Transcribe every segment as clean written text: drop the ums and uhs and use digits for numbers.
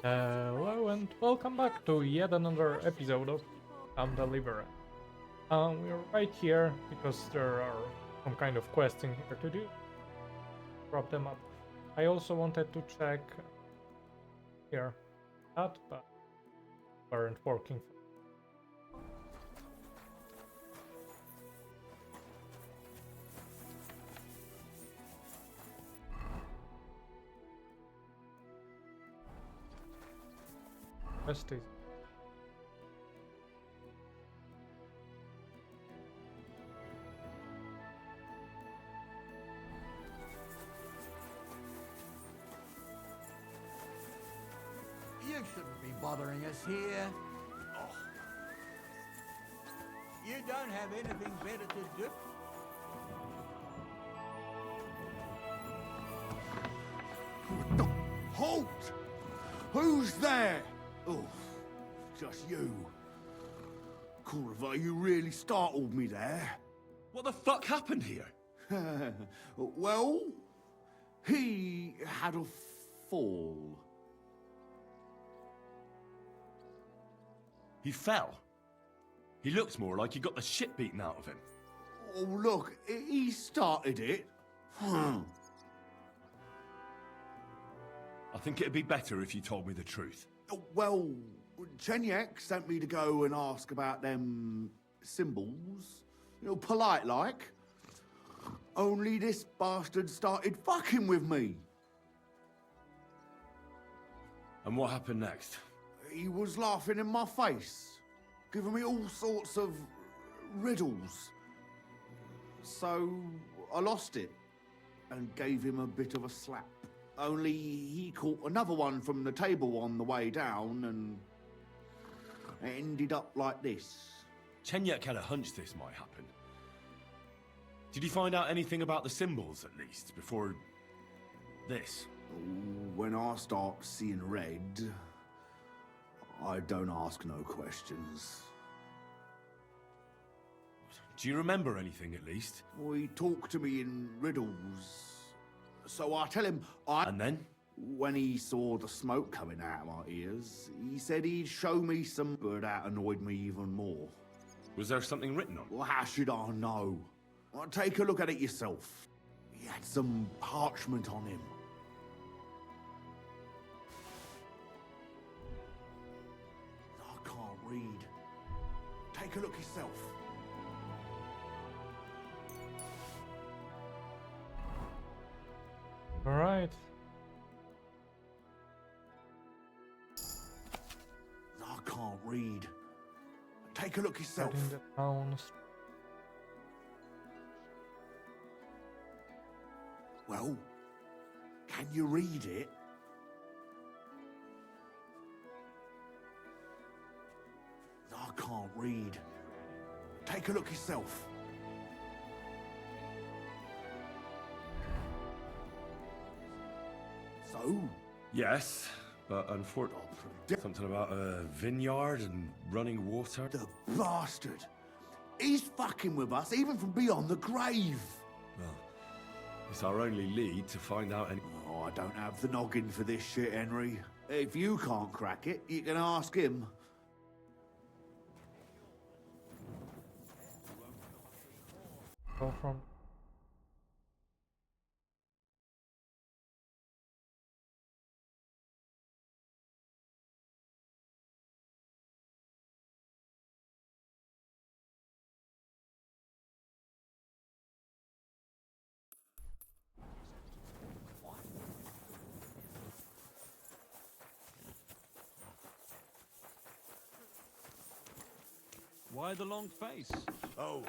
Hello and welcome back to yet another episode of Come Deliverance. We're right here because there are some kind of questing here to do. Drop them up. I also wanted to check here that, but weren't working. Quest is You shouldn't be bothering us here. Oh. You don't have anything better to do? Halt! Who's there? Oh, just you. Corva, you really startled me there. What the fuck happened here? Well, he had a fall. He fell. He looked more like he got the shit beaten out of him. Oh, look, he started it. I think it'd be better if you told me the truth. Well, Chenyek sent me to go and ask about them symbols. You know, polite like. Only this bastard started fucking with me. And what happened next? He was laughing in my face, giving me all sorts of riddles. So I lost it and gave him a bit of a slap. Only he caught another one from the table on the way down and it ended up like this. Chenyek had a hunch this might happen. Did he find out anything about the symbols, at least, before this? When I start seeing red, I don't ask no questions. Do you remember anything, at least? Well, he talked to me in riddles. So I tell him And then? When he saw the smoke coming out of my ears, he said he'd show me some, but that annoyed me even more. Was there something written on it? Well, how should I know? Well, take a look at it yourself. He had some parchment on him. I can't read. Take a look yourself. all right. I can't read. Take a look yourself. Out in the town. Well, can you read it? I can't read. Take a look yourself. So? Yes, but unfortunately, something about a vineyard and running water. The bastard! He's fucking with us, even from beyond the grave! Well, it's our only lead to find out any... Oh, I don't have the noggin for this shit, Henry. If you can't crack it, you can ask him. Go from Why the long face? Oh.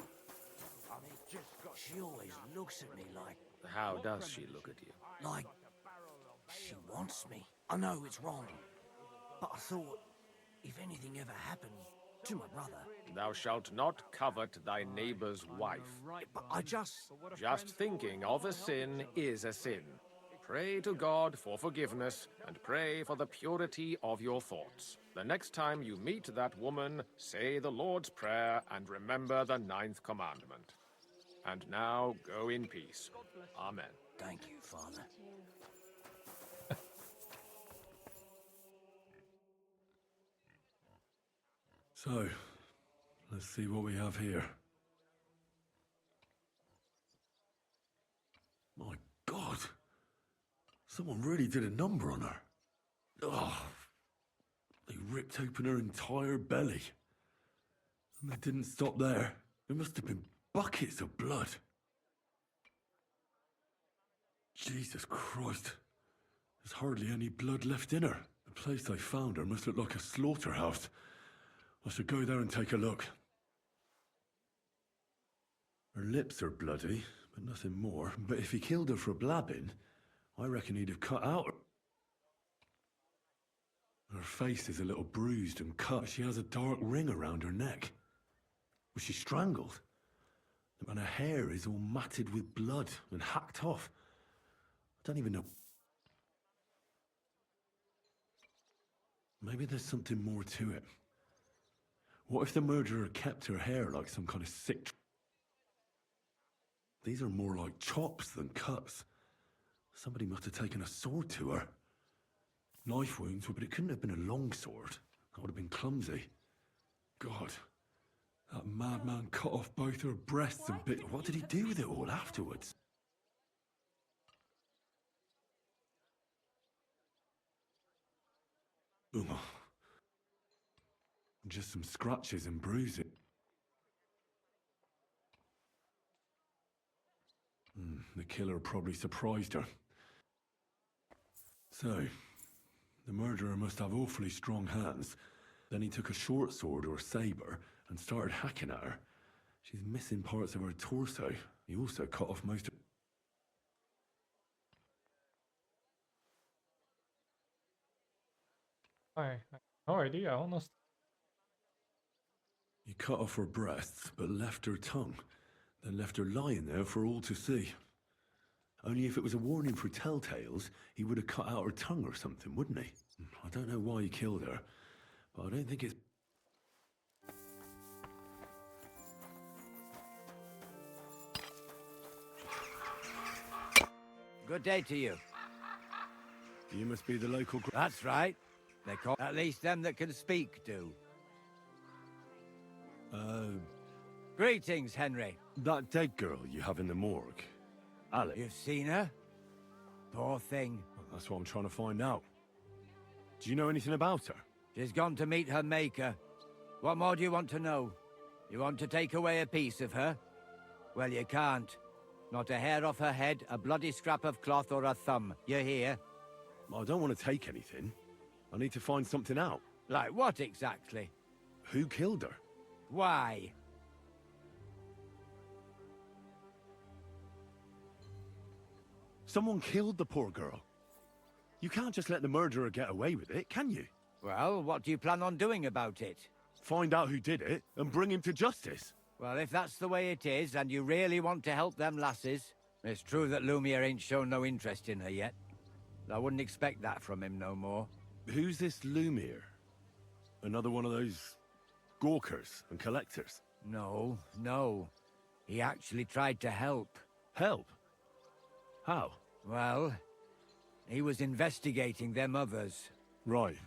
She always looks at me like... How does she look at you? like... she wants me. I know it's wrong, but I thought, if anything ever happened to my brother... Thou shalt not covet thy neighbor's wife. But I just... Just thinking of a sin is a sin. Pray to God for forgiveness, and pray for the purity of your thoughts. The next time you meet that woman, say the Lord's Prayer and remember the 9th commandment. And now go in peace. Amen. Thank you, Father. So, let's see what we have here. My God! Someone really did a number on her. Oh, they ripped open her entire belly. And they didn't stop there. There must have been buckets of blood. Jesus Christ. There's hardly any blood left in her. The place I found her must look like a slaughterhouse. I should go there and take a look. Her lips are bloody, but nothing more. But if he killed her for blabbing, I reckon he'd have cut out her face is a little bruised and cut. She has a dark ring around her neck. Was she strangled? And her hair is all matted with blood and hacked off. I don't even know. Maybe there's something more to it. What if the murderer kept her hair like some kind of sick... These are more like chops than cuts. Somebody must have taken a sword to her. Knife wounds, but it couldn't have been a long sword. That would have been clumsy. God, that madman cut off both her breasts and bit... What did he do with it all afterwards? Ugh. Just some scratches and bruises. The killer probably surprised her. So, the murderer must have awfully strong hands. Then he took a short sword or a saber and started hacking at her. She's missing parts of her torso. He also cut off most of... I have no idea, honest. He cut off her breasts, but left her tongue. Then left her lying there for all to see. Only if it was a warning for telltales, he would have cut out her tongue or something, wouldn't he? I don't know why he killed her, but I don't think it's... Good day to you. You must be the local... That's right. They call... At least them that can speak do. Greetings, Henry. That dead girl you have in the morgue. Alex. You've seen her? Poor thing. That's what I'm trying to find out. Do you know anything about her? She's gone to meet her maker. What more do you want to know? You want to take away a piece of her? Well, you can't. Not a hair off her head, a bloody scrap of cloth, or a thumb. You hear? I don't want to take anything. I need to find something out. Like what exactly? Who killed her? Why? Someone killed the poor girl. You can't just let the murderer get away with it, can you? Well, what do you plan on doing about it? Find out who did it and bring him to justice. Well, if that's the way it is, and you really want to help them lasses, it's true that Lumiere ain't shown no interest in her yet. I wouldn't expect that from him no more. Who's this Lumiere? Another one of those gawkers and collectors? No, no. He actually tried to help. Help? How? Well, he was investigating them others. Right.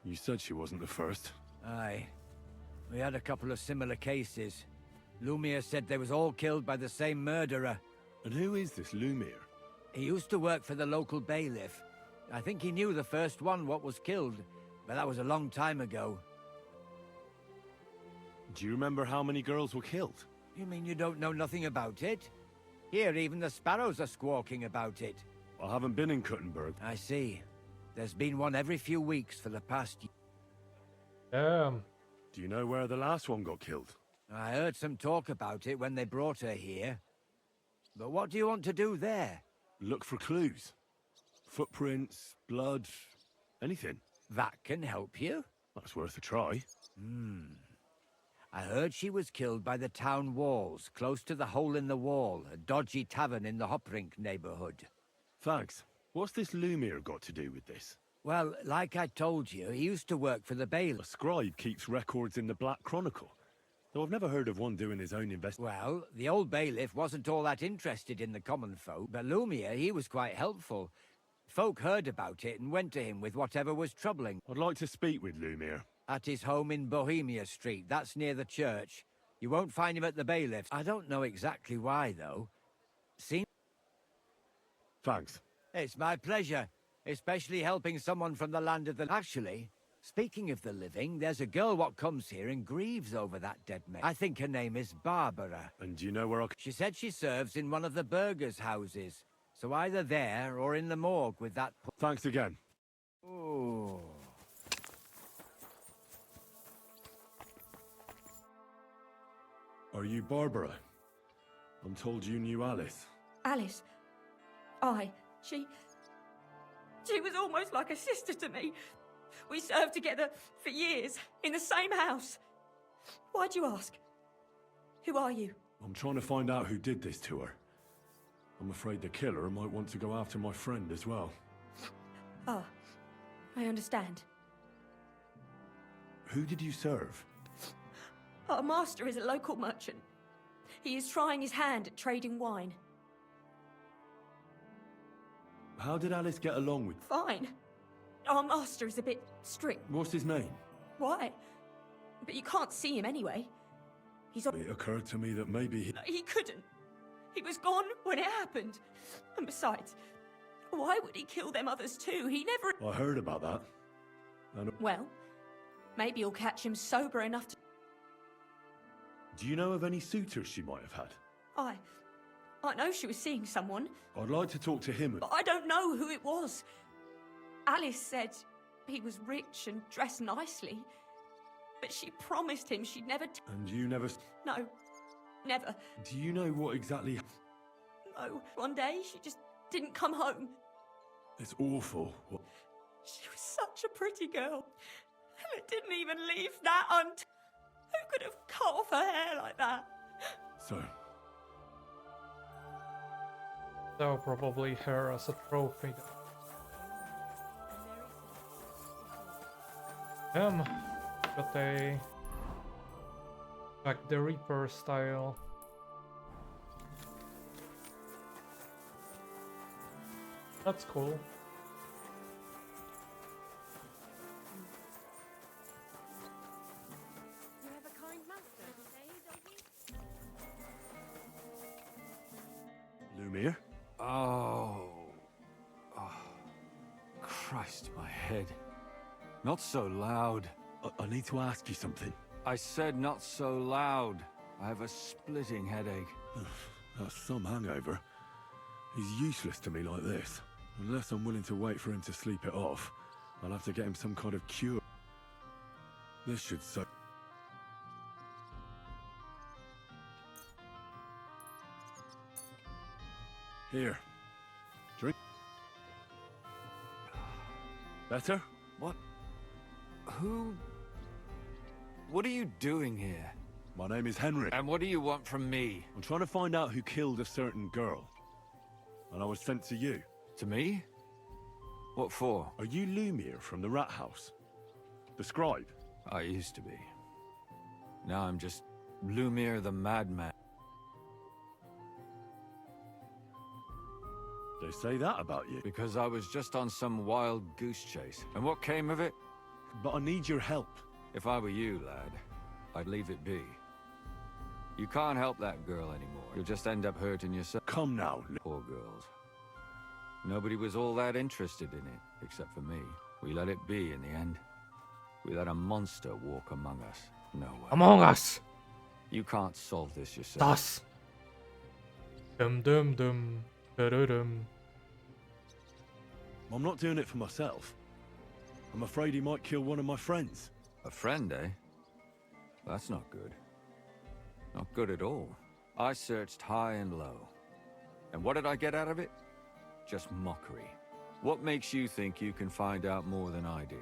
You said she wasn't the first. Aye. We had a couple of similar cases. Lumiere said they was all killed by the same murderer. And who is this Lumiere? He used to work for the local bailiff. I think he knew the first one what was killed, but that was a long time ago. Do you remember how many girls were killed? You mean you don't know nothing about it? Here, even the sparrows are squawking about it. I haven't been in Kuttenberg. I see. There's been one every few weeks for the past year. Damn. Do you know where the last one got killed? I heard some talk about it when they brought her here. But what do you want to do there? Look for clues. Footprints, blood, anything. That can help you? That's worth a try. I heard she was killed by the town walls, close to the Hole in the Wall, a dodgy tavern in the Hoprink neighborhood. Thanks. What's this Lumiere got to do with this? Well, like I told you, he used to work for the A bailiff. scribe keeps records in the Black Chronicle. Though I've never heard of one doing his own investigation. Well, the old bailiff wasn't all that interested in the common folk, but Lumiere, he was quite helpful. Folk heard about it and went to him with whatever was troubling. I'd like to speak with Lumiere. At his home in Bohemia Street. That's near the church. You won't find him at the bailiff's. I don't know exactly why, though. Seems... Thanks. It's my pleasure. Especially helping someone from the land of the... Actually, speaking of the living, there's a girl what comes here and grieves over that dead man. I think her name is Barbara. And do you know where I... She said she serves in one of the burgers' houses. So either there or in the morgue with that... Thanks again. Oh. Are you Barbara? I'm told you knew Alice. Alice. She was almost like a sister to me. We served together for years, in the same house. Why'd you ask? Who are you? I'm trying to find out who did this to her. I'm afraid the killer might want to go after my friend as well. Ah, I understand. Who did you serve? Our master is a local merchant. He is trying his hand at trading wine. How did Alice get along with... Fine. Our master is a bit strict. What's his name? Why? But you can't see him anyway. He's on... It occurred to me that maybe He couldn't. He was gone when it happened. And besides, why would he kill them others too? He never... I heard about that. And Well, maybe you'll catch him sober enough to... do you know of any suitors she might have had? I know she was seeing someone, I'd like to talk to him. but I don't know who it was. Alice said he was rich and dressed nicely, but she promised him she'd never... And you never... No, never. Do you know what exactly... No, one day she just didn't come home. It's awful. What... She was such a pretty girl, and it didn't even leave that Who could have cut off her hair like that? So, So probably her as a trophy. Got a like the Reaper style. That's cool. You have a kind master today, don't you? Lumir? Oh. Christ, my head. Not so loud. I need to ask you something. I said not so loud. I have a splitting headache. That's some hangover. He's useless to me like this. Unless I'm willing to wait for him to sleep it off, I'll have to get him some kind of cure. This should so... Here. Drink. Better? What? Who? What are you doing here? My name is Henry. And what do you want from me? I'm trying to find out who killed a certain girl. And I was sent to you. To me? What for? Are you Lumir from the Rat House? The scribe? I used to be. Now I'm just Lumir the Madman. They say that about you. Because I was just on some wild goose chase. And what came of it? But I need your help. If I were you, lad, I'd leave it be. You can't help that girl anymore. You'll just end up hurting yourself. Come now. Poor girls. Nobody was all that interested in it, except for me. We let it be in the end. We let a monster walk among us. No way. Among Us! You can't solve this yourself. Das! Dum dum dum. Da-da-dum. I'm not doing it for myself. I'm afraid he might kill one of my friends. A friend, eh? That's not good. Not good at all. I searched high and low. And what did I get out of it? Just mockery. What makes you think you can find out more than I did?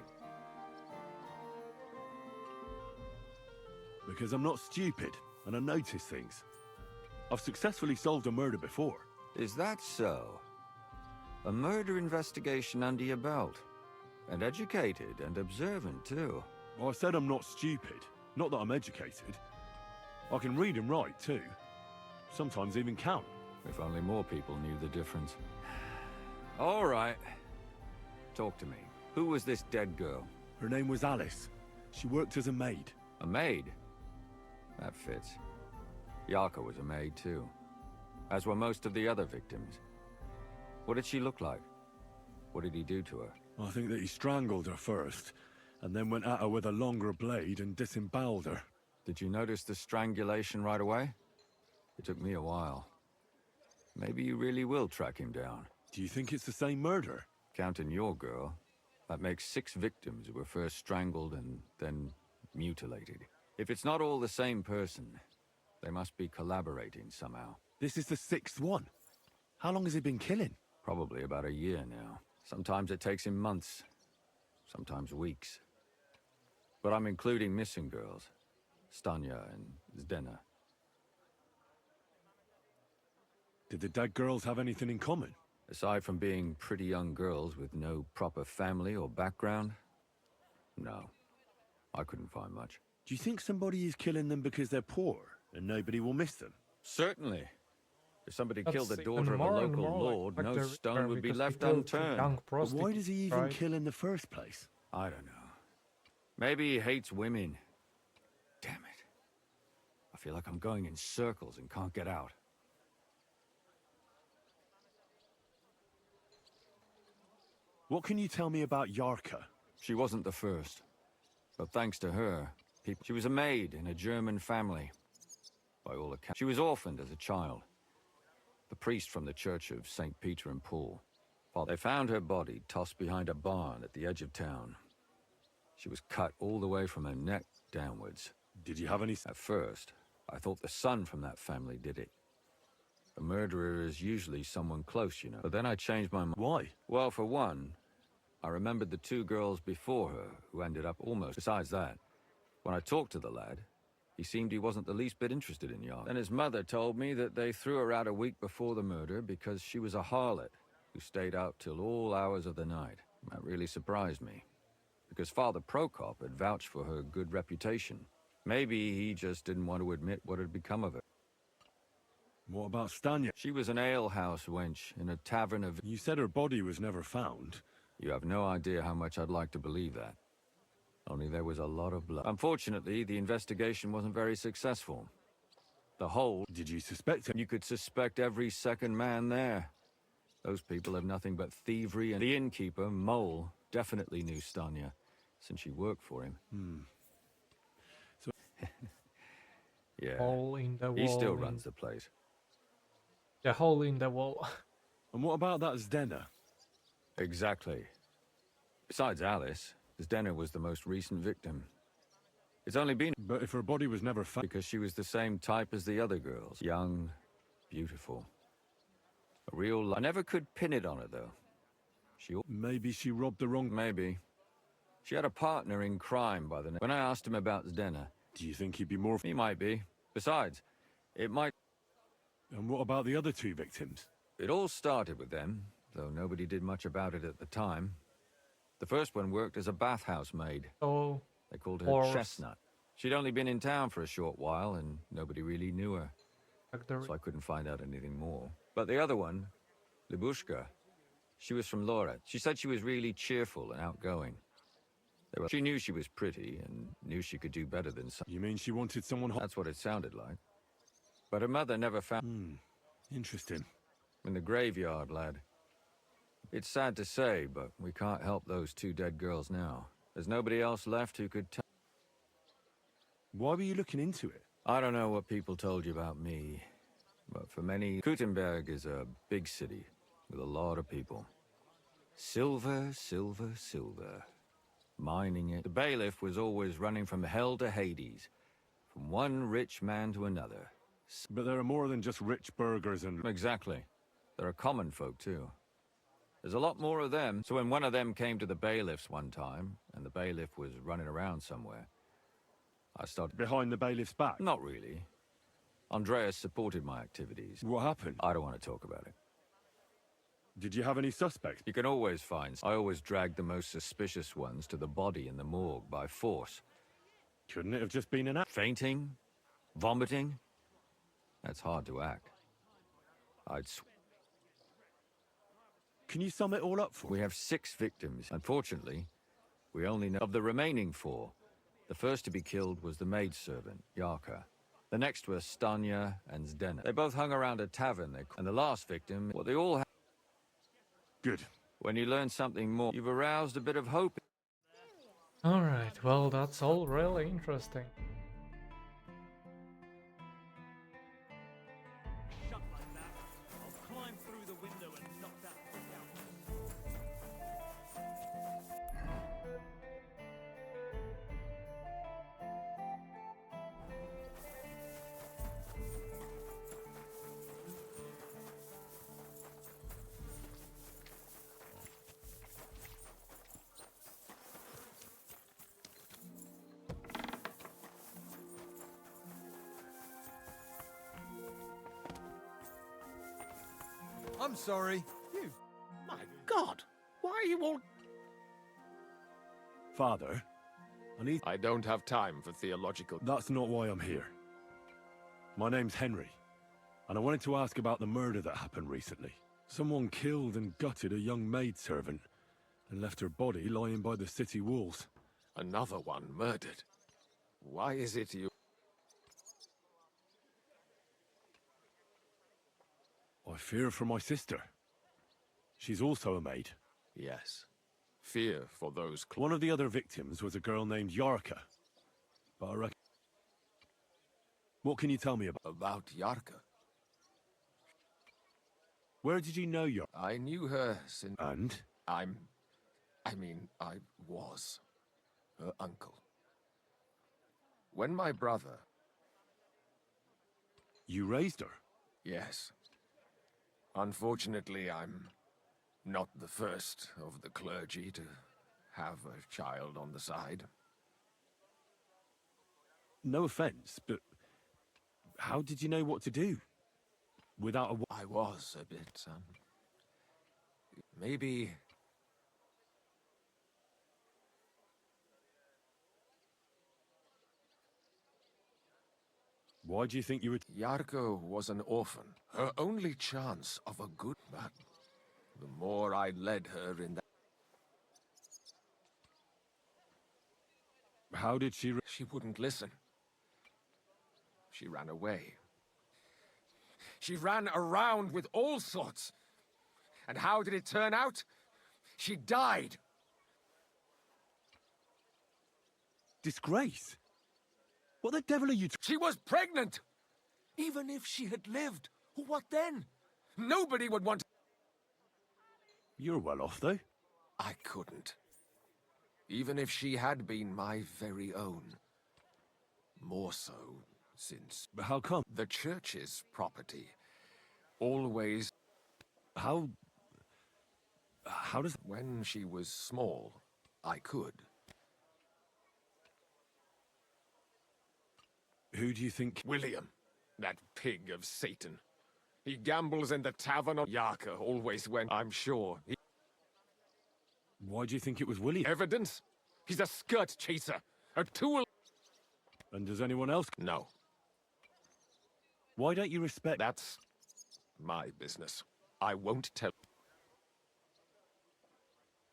Because I'm not stupid, and I notice things. I've successfully solved a murder before. Is that so? A murder investigation under your belt. And educated and observant, too. Well, I said I'm not stupid. Not that I'm educated. I can read and write, too. Sometimes even count. If only more people knew the difference. All right. Talk to me. Who was this dead girl? Her name was Alice. She worked as a maid. A maid? That fits. Yarka was a maid too, as were most of the other victims. What did she look like? What did he do to her? I think that he strangled her first, and then went at her with a longer blade and disemboweled her. Did you notice the strangulation right away? It took me a while. Maybe you really will track him down. Do you think it's the same murder? Counting your girl, that makes 6 victims who were first strangled and then mutilated. If it's not all the same person, they must be collaborating somehow. This is the 6th one. How long has he been killing? Probably about a year now. Sometimes it takes him months, sometimes weeks. But I'm including missing girls, Stanya and Zdena. Did the dead girls have anything in common? Aside from being pretty young girls with no proper family or background, no. I couldn't find much. Do you think somebody is killing them because they're poor and nobody will miss them? Certainly. If somebody That's killed the even daughter of a more and local more lord, like no the stone River would be because left he killed unturned. young But prostitutes, why does he even right? kill in the first place? I don't know. Maybe he hates women. Damn it. I feel like I'm going in circles and can't get out. What can you tell me about Yarka? She wasn't the first. But thanks to her, she was a maid in a German family. By all accounts, she was orphaned as a child. The priest from the church of St. Peter and Paul. They found her body tossed behind a barn at the edge of town. She was cut all the way from her neck downwards. Did you have any... At first, I thought the son from that family did it. A murderer is usually someone close, you know. But then I changed my mind. Why? Well, for one, I remembered the 2 girls before her who ended up almost... Besides that, when I talked to the lad, he seemed he wasn't the least bit interested in Yark. Then his mother told me that they threw her out a week before the murder because she was a harlot who stayed out till all hours of the night. That really surprised me, because Father Prokop had vouched for her good reputation. Maybe he just didn't want to admit what had become of her. What about Stanya? She was an alehouse wench in a tavern of... You said her body was never found. You have no idea how much I'd like to believe that. Only there was a lot of blood. Unfortunately, the investigation wasn't very successful. The whole... Did you suspect him? You could suspect every second man there. Those people have nothing but thievery, and the innkeeper, Mole, definitely knew Stanya, since she worked for him. So... Hole Yeah, in the wall. he still runs the place. The hole in the wall. And what about that Zdena? Exactly. Besides Alice, Zdena was the most recent victim. It's only been... But if her body was never found... because she was the same type as the other girls. Young, beautiful. A real... I never could pin it on her, though. Maybe she robbed the wrong... Maybe. She had a partner in crime by the name... When I asked him about Zdena... Do you think he'd be more... He might be. Besides, it might... And what about the other 2 victims? It all started with them, though nobody did much about it at the time. The first one worked as a bathhouse maid. So, They called her Horse. Chestnut. She'd only been in town for a short while, and nobody really knew her. like the... So I couldn't find out anything more. But the other one, Libushka, she was from Lorette. She said she was really cheerful and outgoing. She knew she was pretty, and knew she could do better than some. You mean she wanted someone... That's what it sounded like. But her mother never found... Interesting. In the graveyard, lad. It's sad to say, but we can't help those 2 dead girls now. There's nobody else left who could tell. Why were you looking into it? I don't know what people told you about me, but for many, Gutenberg is a big city with a lot of people. Silver, silver, silver. Mining it. The bailiff was always running from hell to Hades, from one rich man to another. But there are more than just rich burgers and... Exactly. There are common folk, too. There's a lot more of them. So when one of them came to the bailiff's one time, and the bailiff was running around somewhere, I started... Behind the bailiff's back? Not really. Andreas supported my activities. What happened? I don't want to talk about it. Did you have any suspects? You can always find... I always dragged the most suspicious ones to the body in the morgue by force. Couldn't it have just been an act? Fainting? Vomiting? That's hard to act. Can you sum it all up for me? We have 6 victims. Unfortunately, we only know of the remaining 4. The first to be killed was the maidservant, Yarka. The next were Stanya and Zdena. They both hung around a tavern, and the last victim, well, they all had... Good. When you learn something more, you've aroused a bit of hope. Alright, well, that's all really interesting. Shut like that. I'll climb through the window and knock that thing out. I'm sorry. You. My God! Why are you all... Father, I don't have time for theological... That's not why I'm here. My name's Henry, and I wanted to ask about the murder that happened recently. Someone killed and gutted a young maidservant and left her body lying by the city walls. Another one murdered. Why is it you... I fear for my sister. She's also a maid. Yes. Fear for those... One of the other victims was a girl named Yarka. But I reckon... What can you tell me about... About Yarka? Where did you know Yarka? I knew her since... And? I was her uncle. When my brother... You raised her? Yes. Unfortunately, I'm not the first of the clergy to have a child on the side. No offense, but how did you know what to do? Without a... I was a bit, maybe... Why do you think you would... Yarko was an orphan. Her only chance of a good man. The more I led her in that... How did she... She wouldn't listen. She ran away. She ran around with all sorts. And how did it turn out? She died. Disgrace? What the devil are you... She was pregnant! Even if she had lived, what then? Nobody would want... You're well off, though. I couldn't. Even if she had been my very own. More so, since... But how come? The church's property. Always... How does... When she was small, I could. Who do you think... William. That pig of Satan. He gambles in the tavern on Yarka always when I'm sure. Why do you think it was William? Evidence? He's a skirt chaser. A tool... And does anyone else... No. Why don't you respect... That's my business. I won't tell...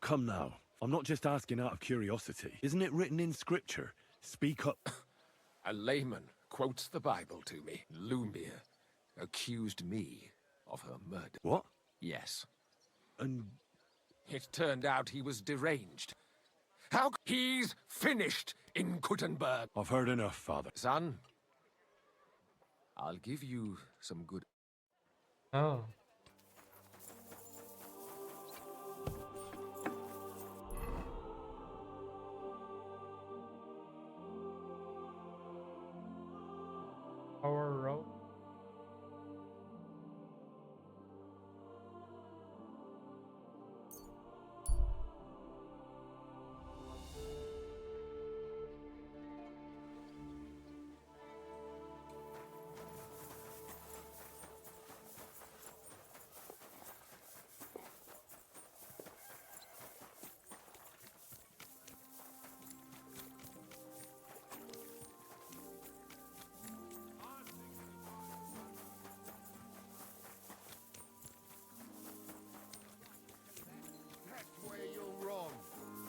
Come now. I'm not just asking out of curiosity. Isn't it written in scripture? Speak up... A layman quotes the Bible to me. Lumia accused me of her murder. What? Yes. And... It turned out he was deranged. How... He's finished in Kuttenberg. I've heard enough, Father. Son, I'll give you some good... Oh. Our road.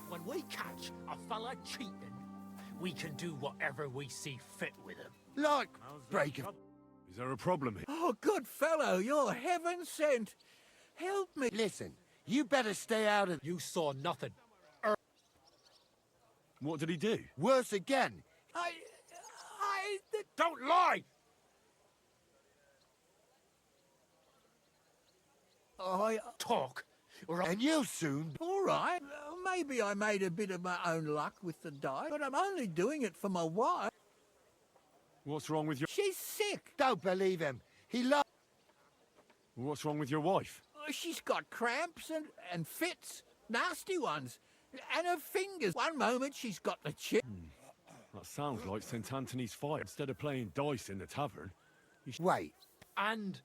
When we catch a fella cheating, We can do whatever we see fit with him. Like, break of... Is there a problem here? Oh, good fellow, you're heaven sent. Help me. Listen, you better stay out of... You saw nothing. What did he do? Worse again. Don't lie! Talk, or And you soon... All right, maybe I made a bit of my own luck with the die, but I'm only doing it for my wife. What's wrong with your... She's sick. Don't believe him. He loves... What's wrong with your wife? She's got cramps and fits, nasty ones. And her fingers. One moment she's got the chip. That sounds like St. Anthony's fire. Instead of playing dice in the tavern, Wait. and...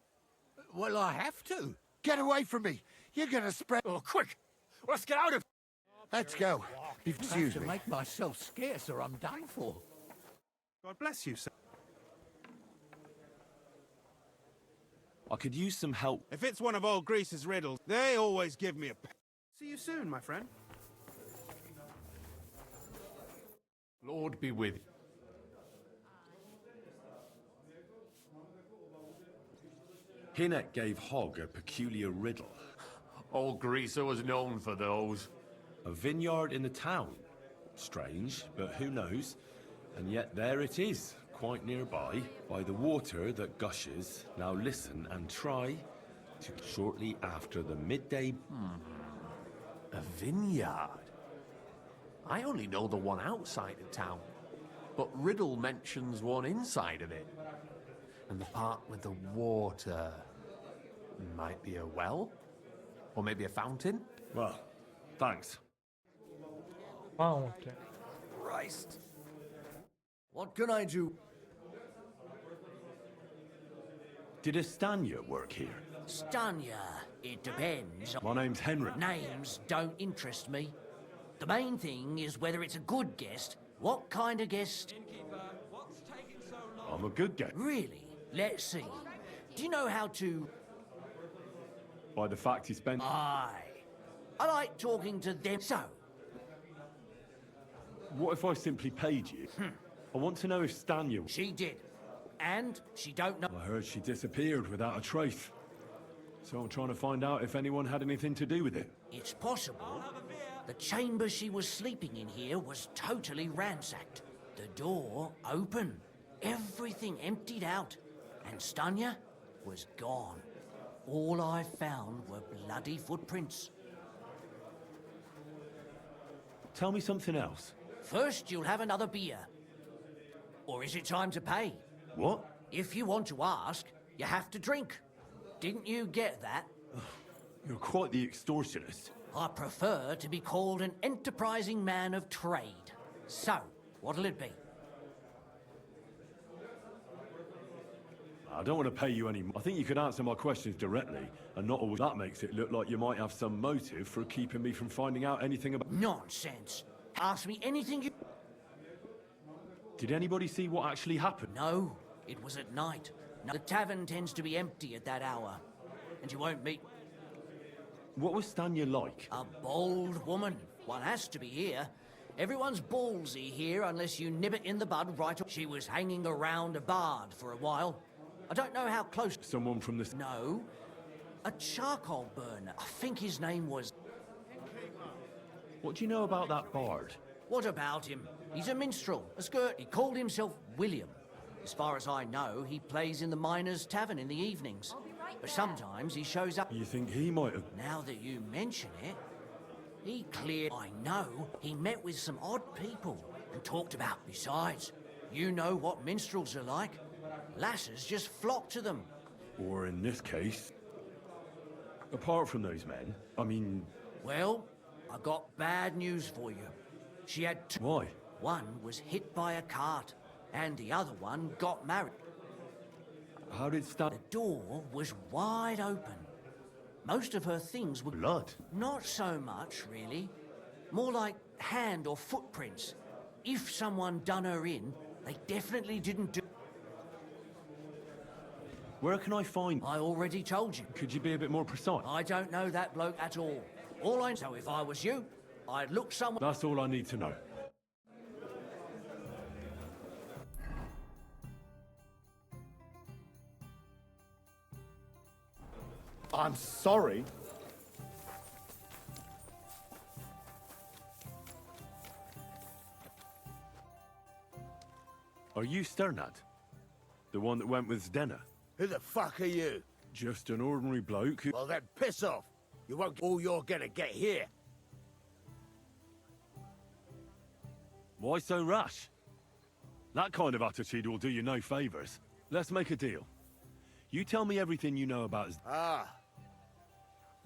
Well, I have to. Get away from me. You're gonna spread... Oh, quick! Let's get out of... Let's go. I Excuse have to me. make myself scarce or I'm done for. God bless you, sir. I could use some help. If it's one of old Grease's riddles, they always give me a... See you soon, my friend. Lord be with you. Hinnet gave Hogg a peculiar riddle. Old Greaser was known for those. A vineyard in the town. Strange, but who knows? And yet there it is, quite nearby, by the water that gushes. Now listen and try to shortly after the midday... A vineyard? I only know the one outside of town, but Riddle mentions one inside of it. And the part with the water might be a well? Or maybe a fountain? Well, thanks. Fountain. Christ. What can I do? Did Estania work here? Stanya, it depends. My name's Henry. Names don't interest me. The main thing is whether it's a good guest. What kind of guest? I'm a good guy. Really? Let's see. Do you know how to... By the fact he spent... Aye. I like talking to them. So, What if I simply paid you? I want to know if Stania... she did. And she don't know... I heard she disappeared without a trace. So I'm trying to find out if anyone had anything to do with it. It's possible. The chamber she was sleeping in here was totally ransacked. The door open. Everything emptied out. And Stanya was gone. All I found were bloody footprints. Tell me something else. First, you'll have another beer. Or is it time to pay? What? If you want to ask, you have to drink. Didn't you get that? You're quite the extortionist. I prefer to be called an enterprising man of trade. So, what'll it be? I don't want to pay you any more. I think you could answer my questions directly, and not always. That makes it look like you might have some motive for keeping me from finding out anything about... Nonsense. Ask me anything you... Did anybody see what actually happened? No, it was at night. No, the tavern tends to be empty at that hour. And you won't meet... What was Stanya like? A bold woman. One has to be here. Everyone's ballsy here unless you nib it in the bud right away. She was hanging around a bard for a while. I don't know how close... Someone from the... No. A charcoal burner. I think his name was... What do you know about that bard? What about him? He's a minstrel, a skirt. He called himself William. As far as I know, he plays in the Miners' Tavern in the evenings. But sometimes he shows up... You think he might have... Now that you mention it, he cleared... I know he met with some odd people and talked about... Besides, you know what minstrels are like. Lasses just flock to them. Or in this case... Apart from those men, I mean... Well, I got bad news for you. She had two... Why? One was hit by a cart, and the other one got married. How did Stan... The door was wide open. Most of her things were... Blood? Not so much, really. More like hand or footprints. If someone done her in, they definitely didn't do... Where can I find... I already told you. Could you be a bit more precise? I don't know that bloke at all. All I know, if I was you, I'd look somewhere... That's all I need to know. I'm sorry. Are you Sternad? The one that went with Zdenna? Who the fuck are you? Just an ordinary bloke who... Well then, piss off. You won't get all you're gonna get here. Why so rash? That kind of attitude will do you no favours. Let's make a deal. You tell me everything you know about... Ah.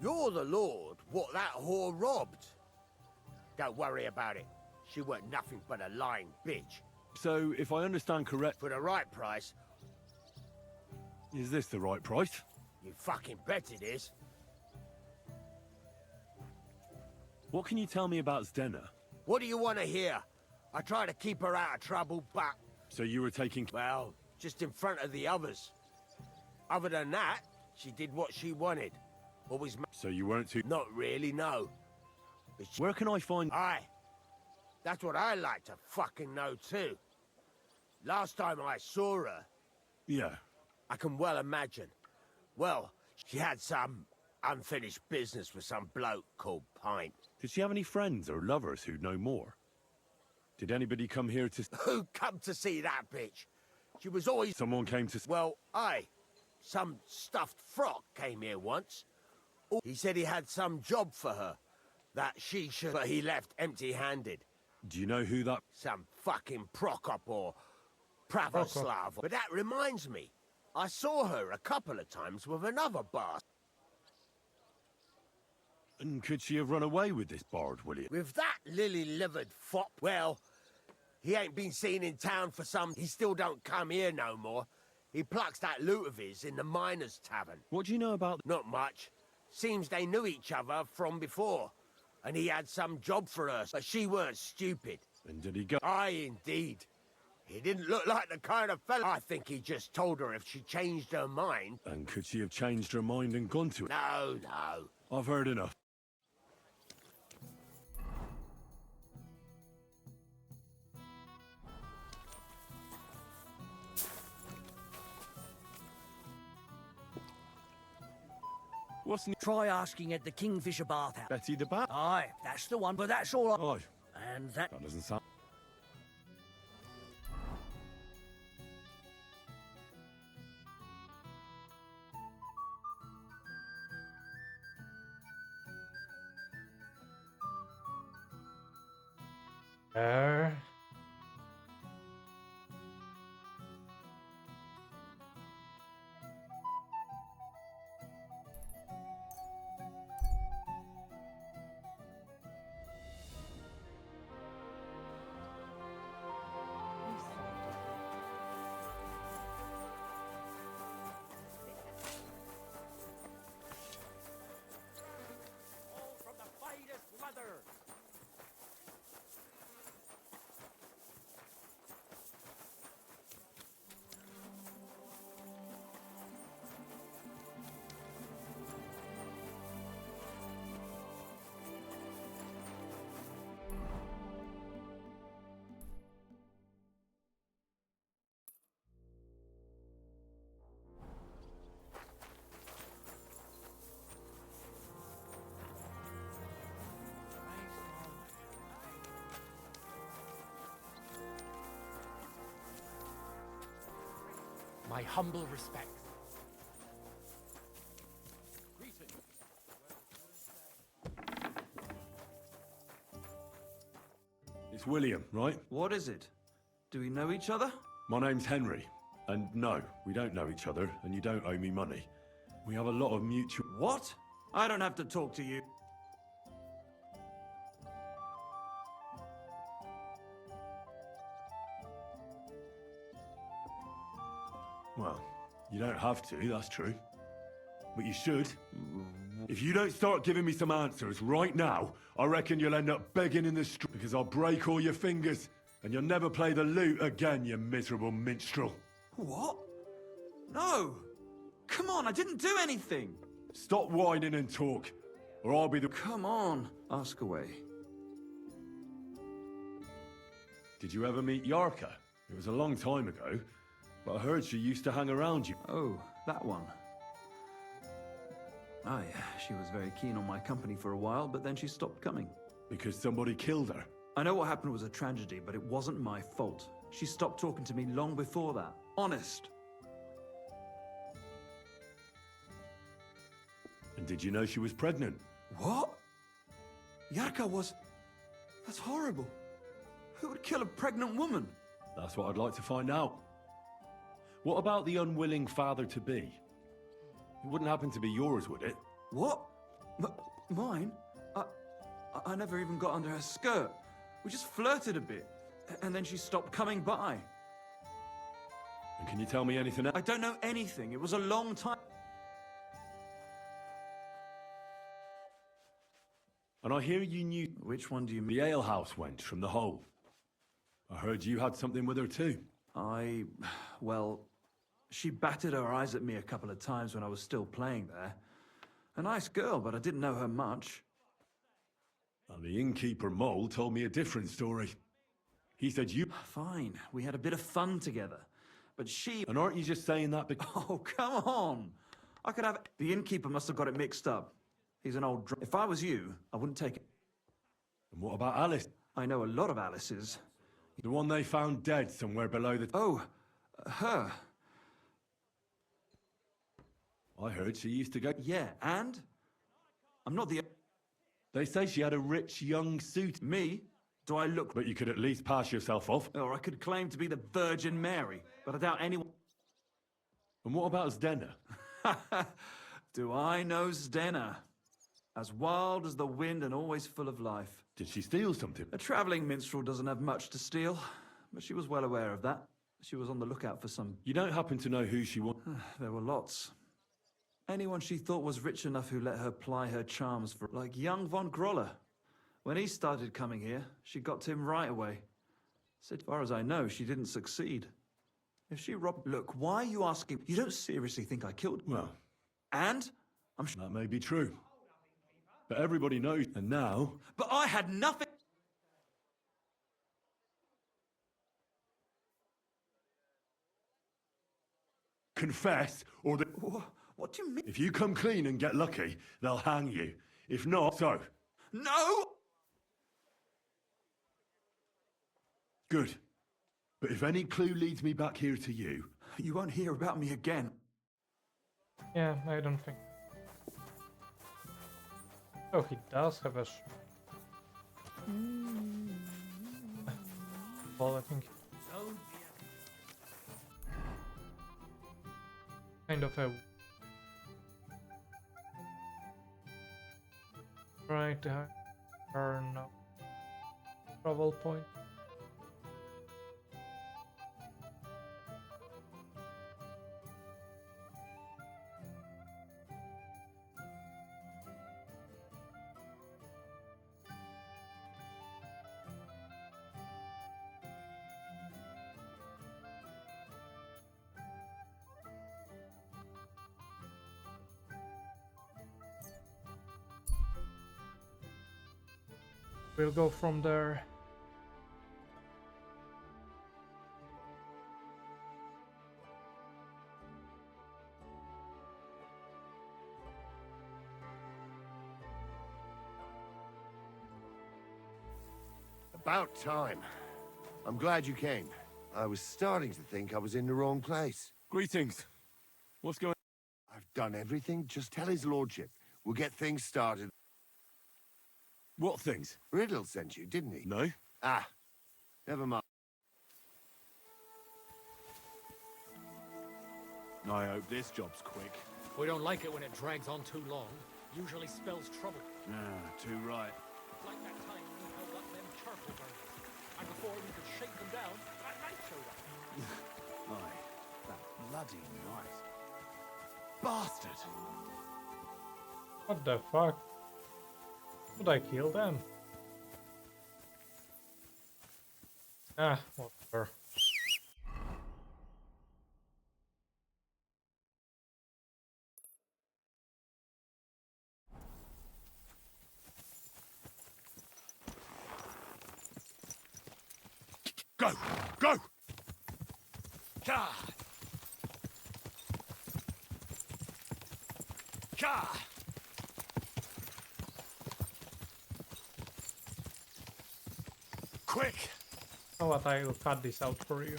You're the lord what that whore robbed. Don't worry about it. She weren't nothing but a lying bitch. So, if I understand correct... For the right price... Is this the right price? You fucking bet it is. What can you tell me about Zdenna? What do you want to hear? I try to keep her out of trouble, but... So you were taking... Well, just in front of the others. Other than that, she did what she wanted. Always... So you weren't too... Not really, no. Where can I find... Aye. That's what I like to fucking know, too. Last time I saw her... Yeah. I can well imagine. Well, she had some unfinished business with some bloke called Pint. Did she have any friends or lovers who'd know more? Did anybody come here to... Who come to see that bitch? She was always... Someone came to... Well, aye. Some stuffed frock came here once. He said he had some job for her. That she should... But he left empty-handed. Do you know who that... Some fucking Prokop or Pravoslav. But that reminds me. I saw her a couple of times with another bastard. And could she have run away with this bard, William? With that lily-livered fop? Well, he ain't been seen in town for some... He still don't come here no more. He plucks that loot of his in the Miners' Tavern. What do you know about... Not much. Seems they knew each other from before. And he had some job for her, but she weren't stupid. And did he go... Aye, indeed. He didn't look like the kind of fella... I think he just told her if she changed her mind... And could she have changed her mind and gone to it? No, no. I've heard enough. What's... Try asking at the Kingfisher Bathhouse. Betty the Bat? Aye, that's the one, but that's all I... Aye. And that... That doesn't sound... My humble respects. It's William, right? What is it? Do we know each other? My name's Henry. And no, we don't know each other, and you don't owe me money. We have a lot of mutual... What? I don't have to talk to you. Well, you don't have to, that's true. But you should. If you don't start giving me some answers right now, I reckon you'll end up begging in the street because I'll break all your fingers and you'll never play the lute again, you miserable minstrel. What? No! Come on, I didn't do anything! Stop whining and talk, or I'll be the... Come on, ask away. Did you ever meet Yarka? It was a long time ago, but I heard she used to hang around you. Oh, that one. Oh yeah, she was very keen on my company for a while, but then she stopped coming. Because somebody killed her? I know what happened was a tragedy, but it wasn't my fault. She stopped talking to me long before that. Honest. And did you know she was pregnant? What? Yarka was... That's horrible. Who would kill a pregnant woman? That's what I'd like to find out. What about the unwilling father-to-be? It wouldn't happen to be yours, would it? What? Mine? I never even got under her skirt. We just flirted a bit, and then she stopped coming by. And can you tell me anything else? I don't know anything. It was a long time. And I hear you knew... Which one do you mean? The alehouse wench from the hole. I heard you had something with her too. Well, she batted her eyes at me a couple of times when I was still playing there. A nice girl, but I didn't know her much. And the innkeeper Mole told me a different story. He said you... Fine, we had a bit of fun together. But she... And aren't you just saying that because... Oh, come on! I could have... The innkeeper must have got it mixed up. He's an old If I was you, I wouldn't take it. And what about Alice? I know a lot of Alice's. The one they found dead somewhere below the... Oh, her. I heard she used to go... Yeah, and? I'm not the... They say she had a rich young suitor. Me? Do I look... But you could at least pass yourself off. Or I could claim to be the Virgin Mary, but I doubt anyone... And what about Zdenna? Do I know Zdenna? As wild as the wind and always full of life. Did she steal something? A travelling minstrel doesn't have much to steal, but she was well aware of that. She was on the lookout for some... You don't happen to know who she was? There were lots. Anyone she thought was rich enough who let her ply her charms for... Like young von Groller. When he started coming here, she got to him right away. Said, as far as I know, she didn't succeed. If she robbed... Look, why are you asking... You don't seriously think I killed... Well... And? I'm sure... That may be true. But everybody knows, and now... But I had nothing... Confess, or the... What do you mean? If you come clean and get lucky, they'll hang you. If not, so... No! Good. But if any clue leads me back here to you... You won't hear about me again. Yeah, I don't think... Oh, he does have a... Well, I think... Kind of a... Right, turn up. Travel point. We'll go from there. About time. I'm glad you came. I was starting to think I was in the wrong place. Greetings. What's going on? I've done everything. Just tell his lordship. We'll get things started. What things? Riddle sent you, didn't he? No. Ah, never mind. I hope this job's quick. We don't like it when it drags on too long. Usually spells trouble. Too right. Like that time we held up them charcoal burners. And before we could shake them down, that knight showed up. Aye, that bloody knight. Bastard! What the fuck? Would I kill them? Ah, whatever. Go! Go! Ka! quick! Oh, what, I'll cut this out for you.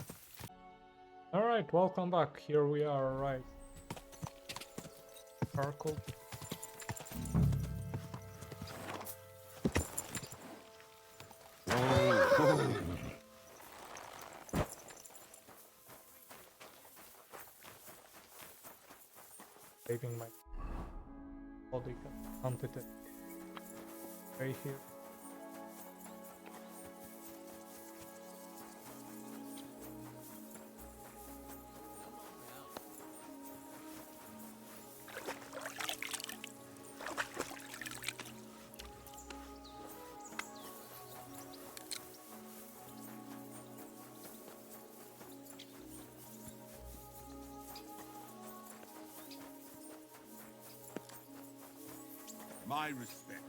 Alright, welcome back. Here we are, right. Circle. Saving my body, hunted it right here. My respect.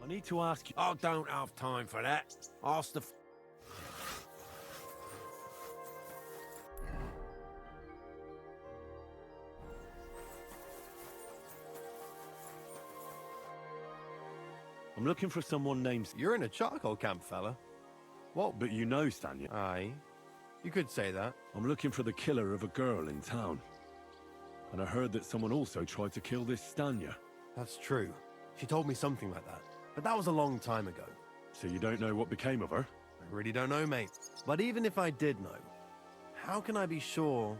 I need to ask you. I don't have time for that. Ask the. I'm looking for someone named... You're in a charcoal camp, fella. What? But you know Stanya. Aye. You could say that. I'm looking for the killer of a girl in town. And I heard that someone also tried to kill this Stanya. That's true. She told me something like that. But that was a long time ago. So you don't know what became of her? I really don't know, mate. But even if I did know, how can I be sure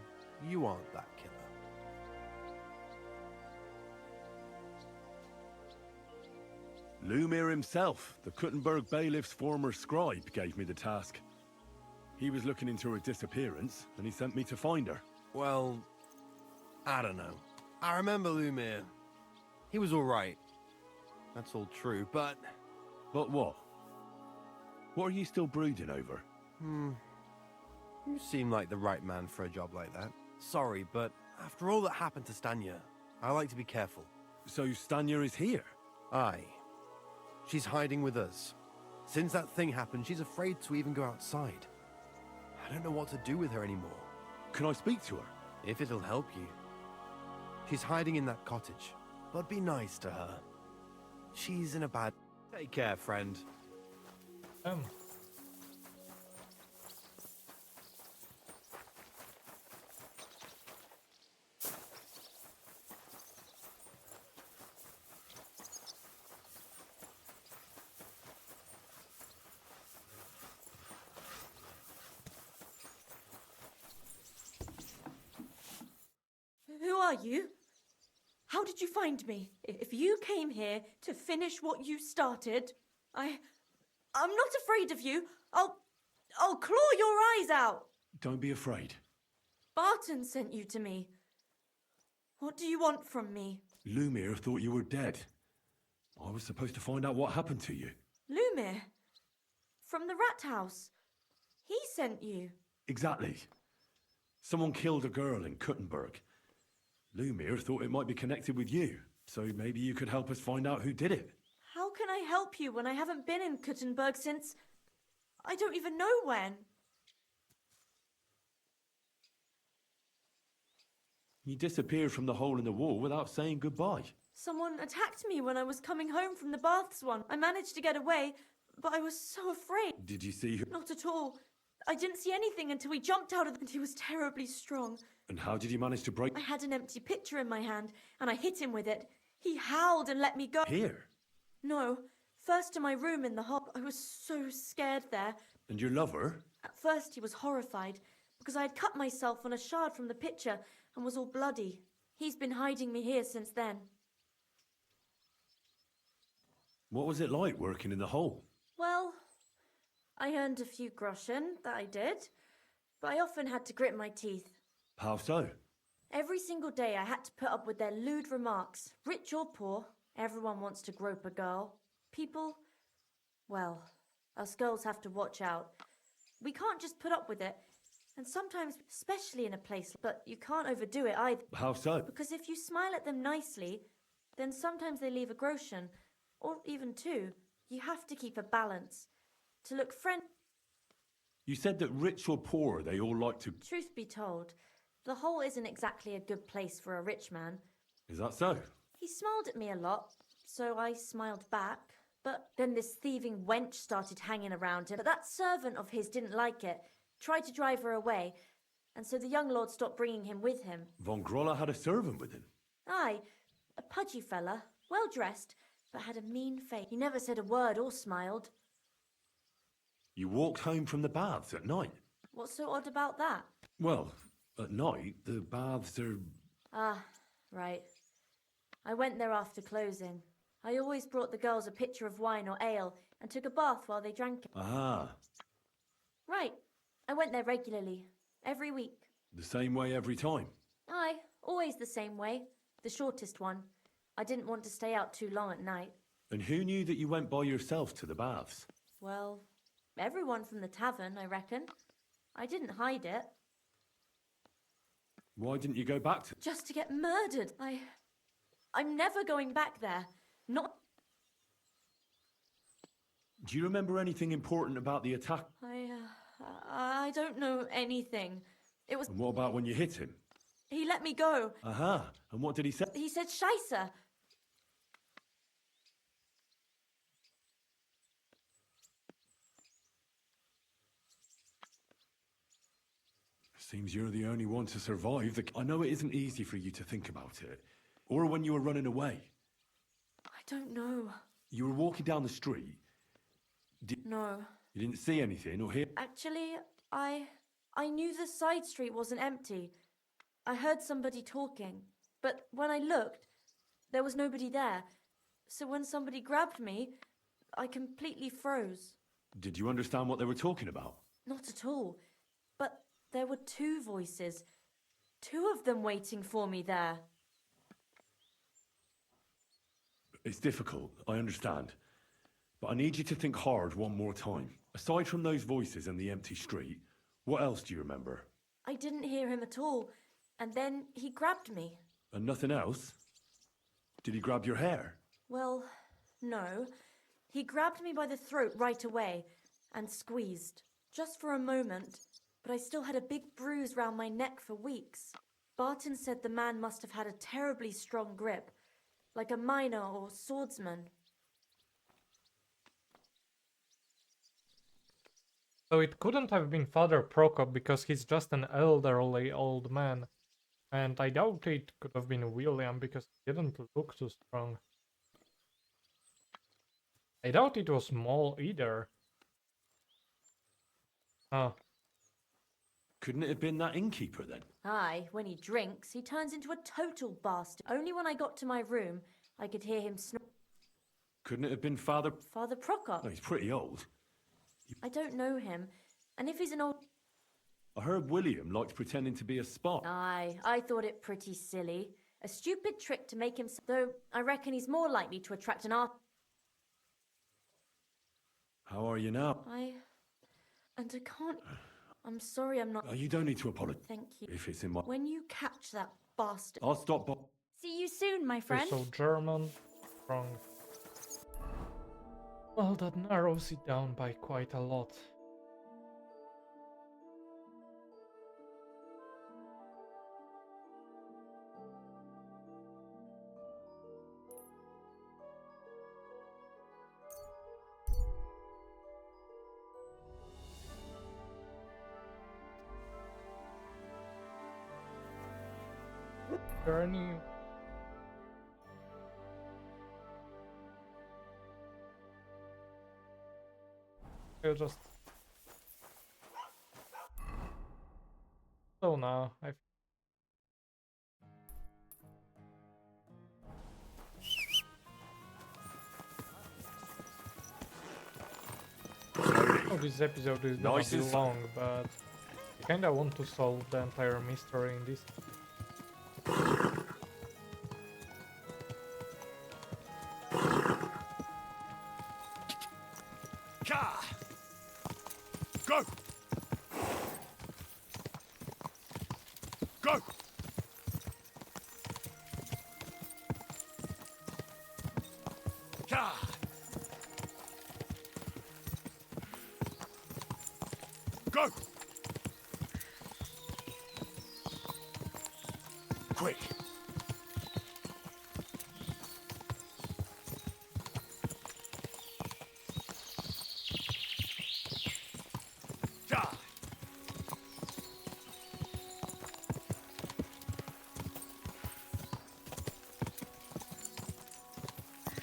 you aren't that killer? Lumir himself, the Kuttenberg bailiff's former scribe, gave me the task. He was looking into her disappearance, and he sent me to find her. Well, I don't know. I remember Lumir. He was all right. That's all true, but... But what? What are you still brooding over? You seem like the right man for a job like that. Sorry, but after all that happened to Stanya, I like to be careful. So Stanya is here? Aye. She's hiding with us. Since that thing happened, she's afraid to even go outside. I don't know what to do with her anymore. Can I speak to her? If it'll help you. She's hiding in that cottage, but be nice to her. She's in a bad... Take care, friend. Who are you? How did you find me? If you came here to finish what you started, I'm not afraid of you. I'll claw your eyes out. Don't be afraid. Barton sent you to me. What do you want from me? Lumir thought you were dead. I was supposed to find out what happened to you. Lumir? From the rat house. He sent you. Exactly. Someone killed a girl in Kuttenberg. Lumir thought it might be connected with you, so maybe you could help us find out who did it. How can I help you when I haven't been in Kuttenberg since... I don't even know when. You disappeared from the hole in the wall without saying goodbye. Someone attacked me when I was coming home from the baths one. I managed to get away, but I was so afraid. Did you see who? Not at all. I didn't see anything until he jumped out of the... and he was terribly strong. And how did you manage to break? I had an empty pitcher in my hand, and I hit him with it. He howled and let me go. Here? No. First to my room in the hall. I was so scared there. And your lover? At first he was horrified, because I had cut myself on a shard from the pitcher and was all bloody. He's been hiding me here since then. What was it like working in the hole? Well, I earned a few groschen, that I did, but I often had to grit my teeth. How so? Every single day I had to put up with their lewd remarks. Rich or poor, everyone wants to grope a girl. People, well, us girls have to watch out. We can't just put up with it. And sometimes, especially in a place, but you can't overdo it either. How so? Because if you smile at them nicely, then sometimes they leave a groschen, or even two. You have to keep a balance. To look friendly. You said that rich or poor, they all like to... Truth be told, the hole isn't exactly a good place for a rich man. Is that so? He smiled at me a lot, So I smiled back. But then this thieving wench started hanging around him. But that servant of his didn't like it, tried to drive her away, and so the young lord stopped bringing him with him. Von Grolla had a servant with him. Aye, a pudgy fella, well dressed, but had a mean face. He never said a word or smiled. You walked home from the baths at night? What's so odd about that? Well, at night, the baths are... Ah, right. I went there after closing. I always brought the girls a pitcher of wine or ale and took a bath while they drank it. Ah, Right. I went there regularly, every week. the same way every time. Aye, always the same way. The shortest one. I didn't want to stay out too long at night. And who knew that you went by yourself to the baths? Well, everyone from the tavern, I reckon. I didn't hide it. Why didn't you go back to... Just to get murdered. I'm never going back there. Not... Do you remember anything important about the attack? I don't know anything. It was... And what about when you hit him? He let me go. Aha, and what did he say? He said Scheisse. Seems you're the only one to survive. I know it isn't easy for you to think about it. Or when you were running away. I don't know. You were walking down the street. No. You didn't see anything or hear... Actually, I knew the side street wasn't empty. I heard somebody talking. But when I looked, there was nobody there. So when somebody grabbed me, I completely froze. Did you understand what they were talking about? Not at all. But there were two voices. Two of them waiting for me there. It's difficult, I understand. But I need you to think hard one more time. Aside from those voices and the empty street, what else do you remember? I didn't hear him at all. And then he grabbed me. And nothing else? Did he grab your hair? Well, no. He grabbed me by the throat right away and squeezed. Just for a moment. But I still had a big bruise round my neck for weeks. Barton said the man must have had a terribly strong grip. Like a miner or swordsman. So it couldn't have been Father Prokop because he's just an elderly old man. And I doubt it could have been William because he didn't look too strong. I doubt it was Moll either. Huh. Couldn't it have been that innkeeper then? Aye, when he drinks, he turns into a total bastard. Only when I got to my room, I could hear him snort. Couldn't it have been Father Prokop? No, he's pretty old. I don't know him. And if he's an old... I heard William liked pretending to be a spy. Aye, I thought it pretty silly. A stupid trick to make him... Though, I reckon he's more likely to attract an art... How are you now? And I can't... I'm sorry I'm not... You don't need to apologize. Thank you. If it's in my... When you catch that bastard... I'll stop by... See you soon, my friend. So German, strong. Well, that narrows it down by quite a lot. There any... I'll just... So now, I've... Oh, this episode is gonna be long, but I kinda want to solve the entire mystery in this. Go! Go! Go! Quick!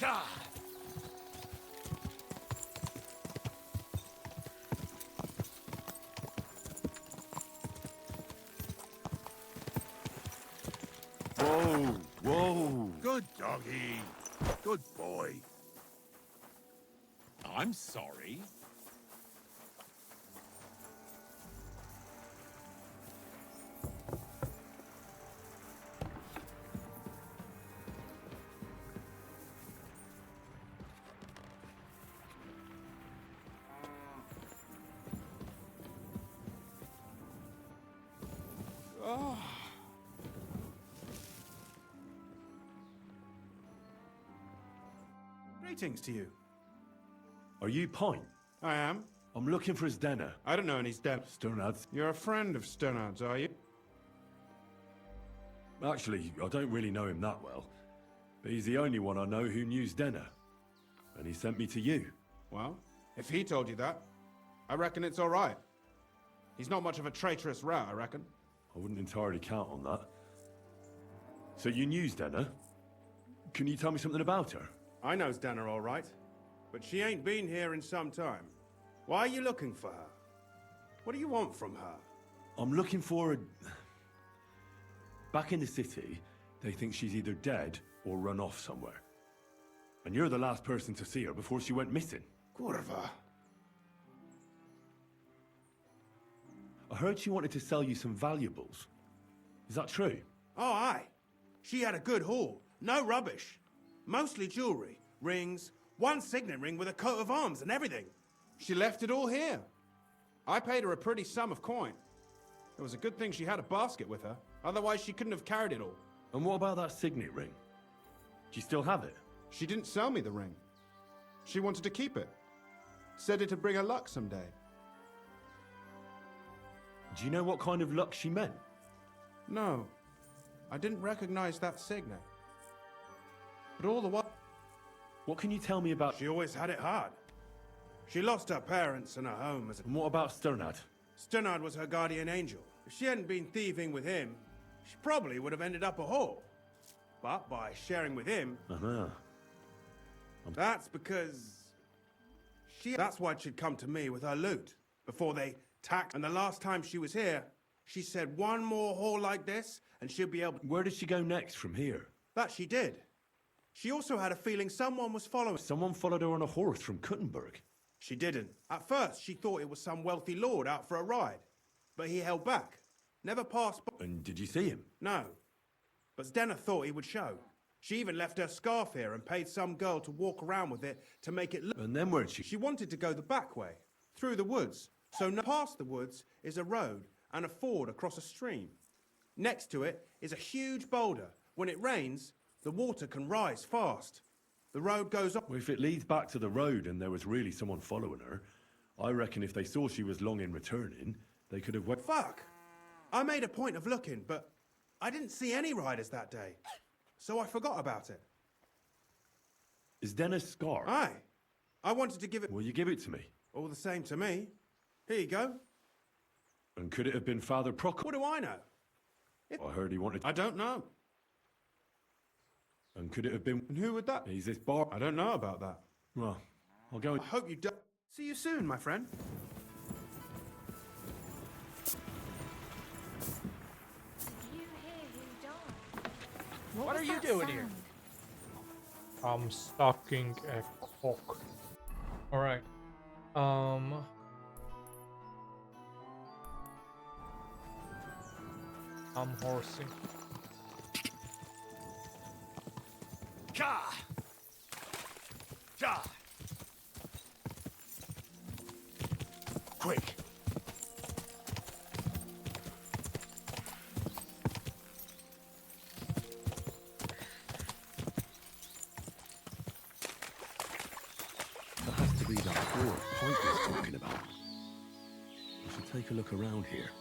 Gah! Whoa, whoa. Good doggy. Good boy. I'm sorry. Oh. Greetings to you. Are you Pine? I am. I'm looking for his dinner. I don't know any steps. Sternad's. You're a friend of Sternard's, are you? Actually, I don't really know him that well. But he's the only one I know who knew Denner. And he sent me to you. Well, if he told you that, I reckon it's all right. He's not much of a traitorous rat, I reckon. I wouldn't entirely count on that. So you knew Denner? Can you tell me something about her? I know Denner all right, but she ain't been here in some time. Why are you looking for her? What do you want from her? I'm looking for a... Back in the city, they think she's either dead or run off somewhere. And you're the last person to see her before she went missing. Kurva. I heard she wanted to sell you some valuables. Is that true? Oh, aye. She had a good haul. No rubbish. Mostly jewelry, rings, one signet ring with a coat of arms and everything. She left it all here. I paid her a pretty sum of coin. It was a good thing she had a basket with her. Otherwise, she couldn't have carried it all. And what about that signet ring? Do you still have it? She didn't sell me the ring. She wanted to keep it. Said it'd bring her luck someday. Do you know what kind of luck she meant? No. I didn't recognize that signet. But all the while... What can you tell me about... She always had it hard. She lost her parents and her home as a... And what about Sternad? Sternard was her guardian angel. If she hadn't been thieving with him, she probably would have ended up a whore. But by sharing with him... Uh-huh. That's because... That's why she'd come to me with her loot. Before they tacked... And the last time she was here, she said one more haul like this, and she'll be able... Where did she go next from here? That she did. She also had a feeling someone was following... Someone followed her on a horse from Kuttenberg. She didn't. At first, she thought it was some wealthy lord out for a ride. But he held back. Never passed by... And did you see him? No. But Denner thought he would show. She even left her scarf here and paid some girl to walk around with it to make it look... And then where'd she... She wanted to go the back way, through the woods. So past the woods is a road and a ford across a stream. Next to it is a huge boulder. When it rains, the water can rise fast. The road goes up... Well, if it leads back to the road and there was really someone following her, I reckon if they saw she was long in returning, they could have... Fuck! I made a point of looking, but I didn't see any riders that day. So I forgot about it. Is Dennis scar? Aye. I wanted to give it... Will you give it to me? All the same to me. Here you go. And could it have been Father Procol? What do I know? I heard he wanted... I don't know. And could it have been... And who would that? He's this bar... I don't know about that. Well, I'll go... I hope you do... See you soon, my friend. You hear who died? What are you doing here? I'm stalking a cock. Alright. I'm horsing. Ka! Ja! Quick! That has to be that fort Pike was talking about. I should take a look around here.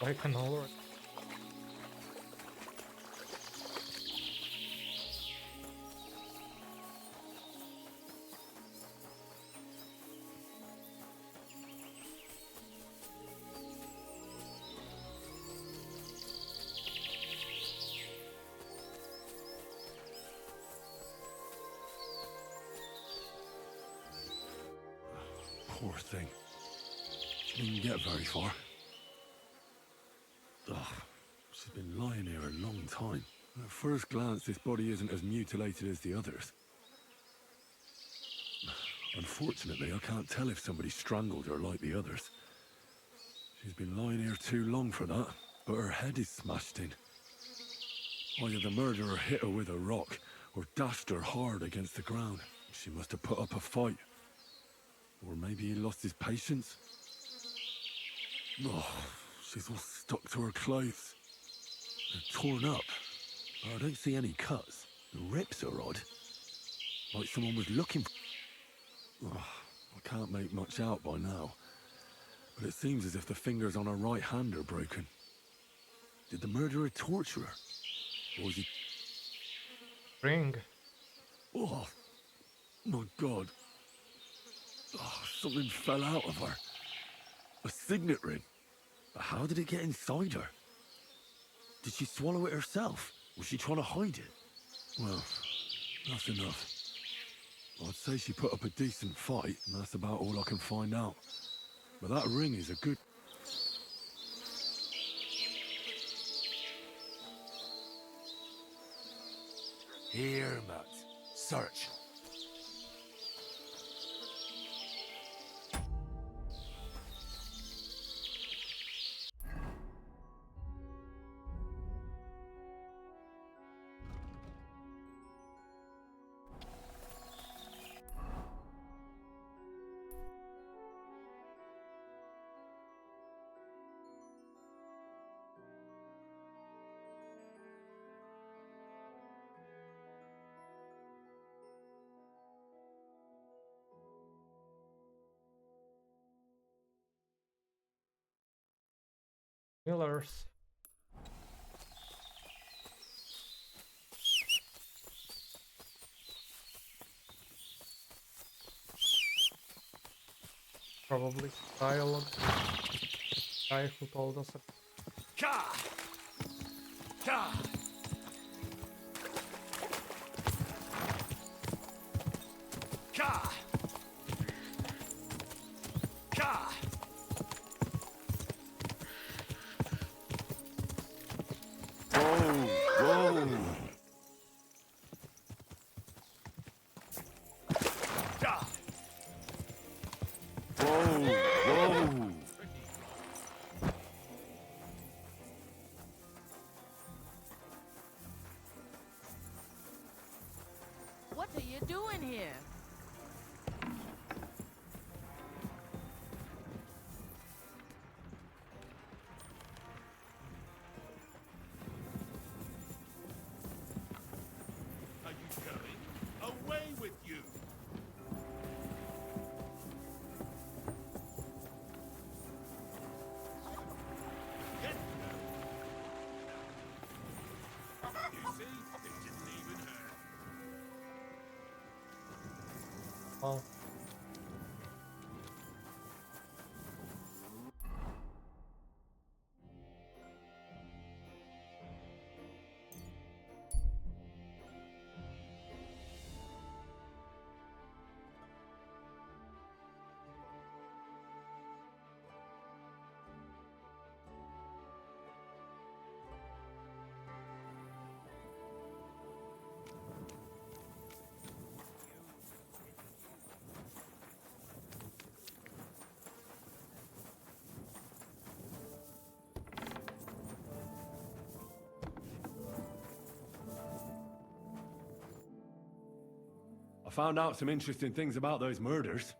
I can already. Poor thing. She didn't get very far. Ugh, she's been lying here a long time. At first glance, this body isn't as mutilated as the others. Unfortunately, I can't tell if somebody strangled her like the others. She's been lying here too long for that, but her head is smashed in. Either the murderer hit her with a rock, or dashed her hard against the ground. She must have put up a fight. Or maybe he lost his patience. Oh, she's all stuck to her clothes. They're torn up, but I don't see any cuts. The rips are odd. Like someone was looking for... Oh, I can't make much out by now. But it seems as if the fingers on her right hand are broken. Did the murderer torture her? Or was he... Ring. Oh, my God. Oh, something fell out of her. A signet ring. But how did it get inside her? Did she swallow it herself? Was she trying to hide it? Well, that's enough. I'd say she put up a decent fight, and that's about all I can find out. But that ring is a good... Here, Matt. Search. Millers. Probably dialogue. Guy who told us. Ka! Ka! Ka! Ka! Whoa! Ka! Whoa! What are you doing here? Are you going? Away with you! Get them! You see? It didn't even hurt. Well, I found out some interesting things about those murders.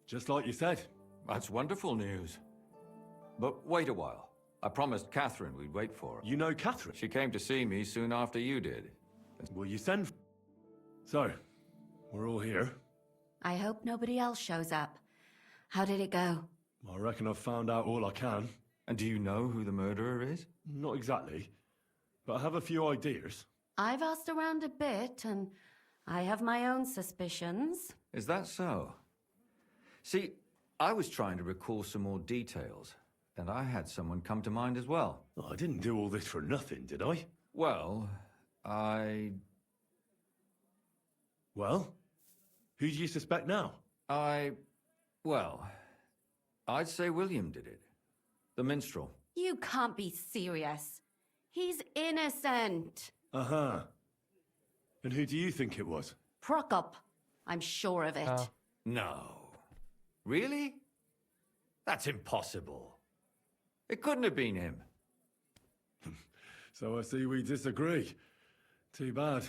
Just like you said. That's wonderful news. But wait a while. I promised Catherine we'd wait for her. You know Catherine? She came to see me soon after you did. Will you send... So, we're all here. I hope nobody else shows up. How did it go? I reckon I've found out all I can. And do you know who the murderer is? Not exactly, but I have a few ideas. I've asked around a bit, and I have my own suspicions. Is that so? See, I was trying to recall some more details, and I had someone come to mind as well. I didn't do all this for nothing, did I? Well, Well? Who do you suspect now? Well, I'd say William did it. The minstrel. You can't be serious. He's innocent. Uh-huh. And who do you think it was? Prokop. I'm sure of it. No. Really? That's impossible. It couldn't have been him. So I see we disagree. Too bad.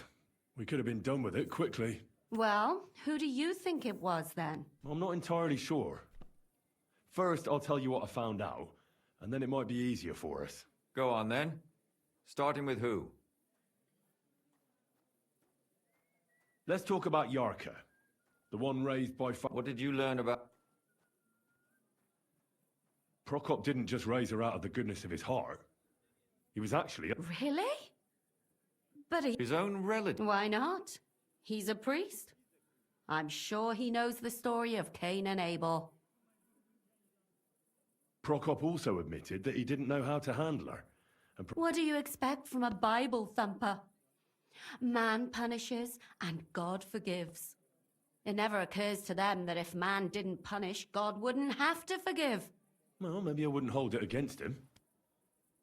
We could have been done with it quickly. Well, who do you think it was then? I'm not entirely sure. First, I'll tell you what I found out, and then it might be easier for us. Go on then. Starting with who? Let's talk about Yarka. The one raised by... What did you learn about... Prokop didn't just raise her out of the goodness of his heart. He was actually... Really? But his own relative. Why not? He's a priest. I'm sure he knows the story of Cain and Abel. Prokop also admitted that he didn't know how to handle her. And what do you expect from a Bible thumper? Man punishes and God forgives. It never occurs to them that if man didn't punish, God wouldn't have to forgive. Well, maybe I wouldn't hold it against him.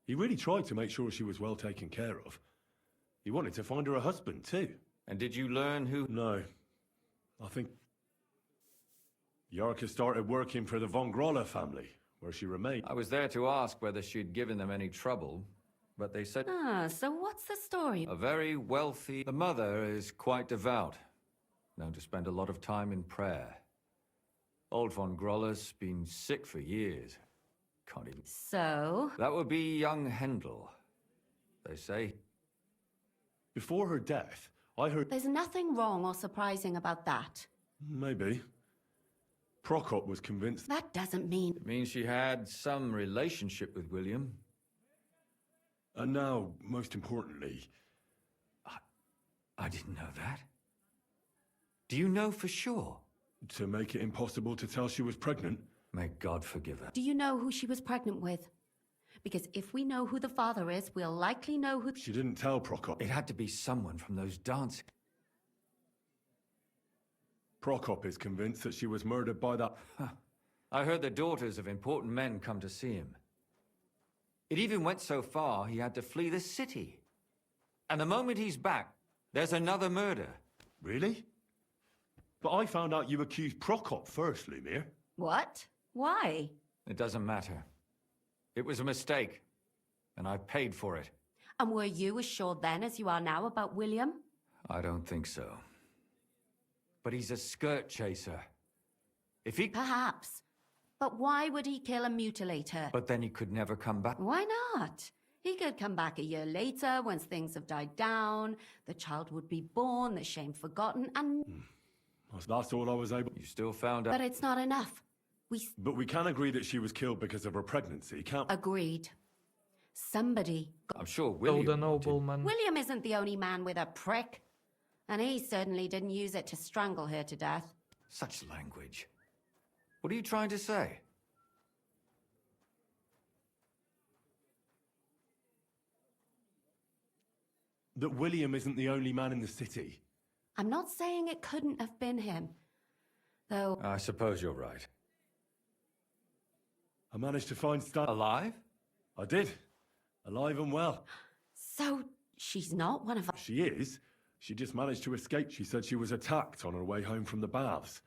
He really tried to make sure she was well taken care of. He wanted to find her a husband, too. And did you learn who... No. I think... Yarka started working for the von Groller family, where she remained. I was there to ask whether she'd given them any trouble, but they said... So what's the story? A very wealthy... The mother is quite devout, known to spend a lot of time in prayer. Old von Groller's been sick for years. Can't even... So? That would be young Hendel, they say. Before her death, I heard... There's nothing wrong or surprising about that. Maybe. Prokop was convinced... That doesn't mean... It means she had some relationship with William. And now, most importantly... I didn't know that. Do you know for sure? To make it impossible to tell she was pregnant. May God forgive her. Do you know who she was pregnant with? Because if we know who the father is, we'll likely know who... She didn't tell Prokop. It had to be someone from those dances. Prokop is convinced that she was murdered by that... I heard the daughters of important men come to see him. It even went so far he had to flee the city. And the moment he's back, there's another murder. Really? But I found out you accused Prokop first, Lumir. What? Why? It doesn't matter. It was a mistake, and I paid for it. And were you as sure then as you are now about William? I don't think so. But he's a skirt chaser. If he... Perhaps. But why would he kill and mutilate her? But then he could never come back. Why not? He could come back a year later, once things have died down, the child would be born, the shame forgotten, and... That's all I was able... You still found out... But it's not enough. But we can agree that she was killed because of her pregnancy, can't... Agreed. Somebody... I'm sure William... the nobleman. William isn't the only man with a prick. And he certainly didn't use it to strangle her to death. Such language. What are you trying to say? That William isn't the only man in the city. I'm not saying it couldn't have been him. Though... I suppose you're right. I managed to find Stan... Alive? I did. Alive and well. So, she's not one of us? She is. She just managed to escape. She said she was attacked on her way home from the baths.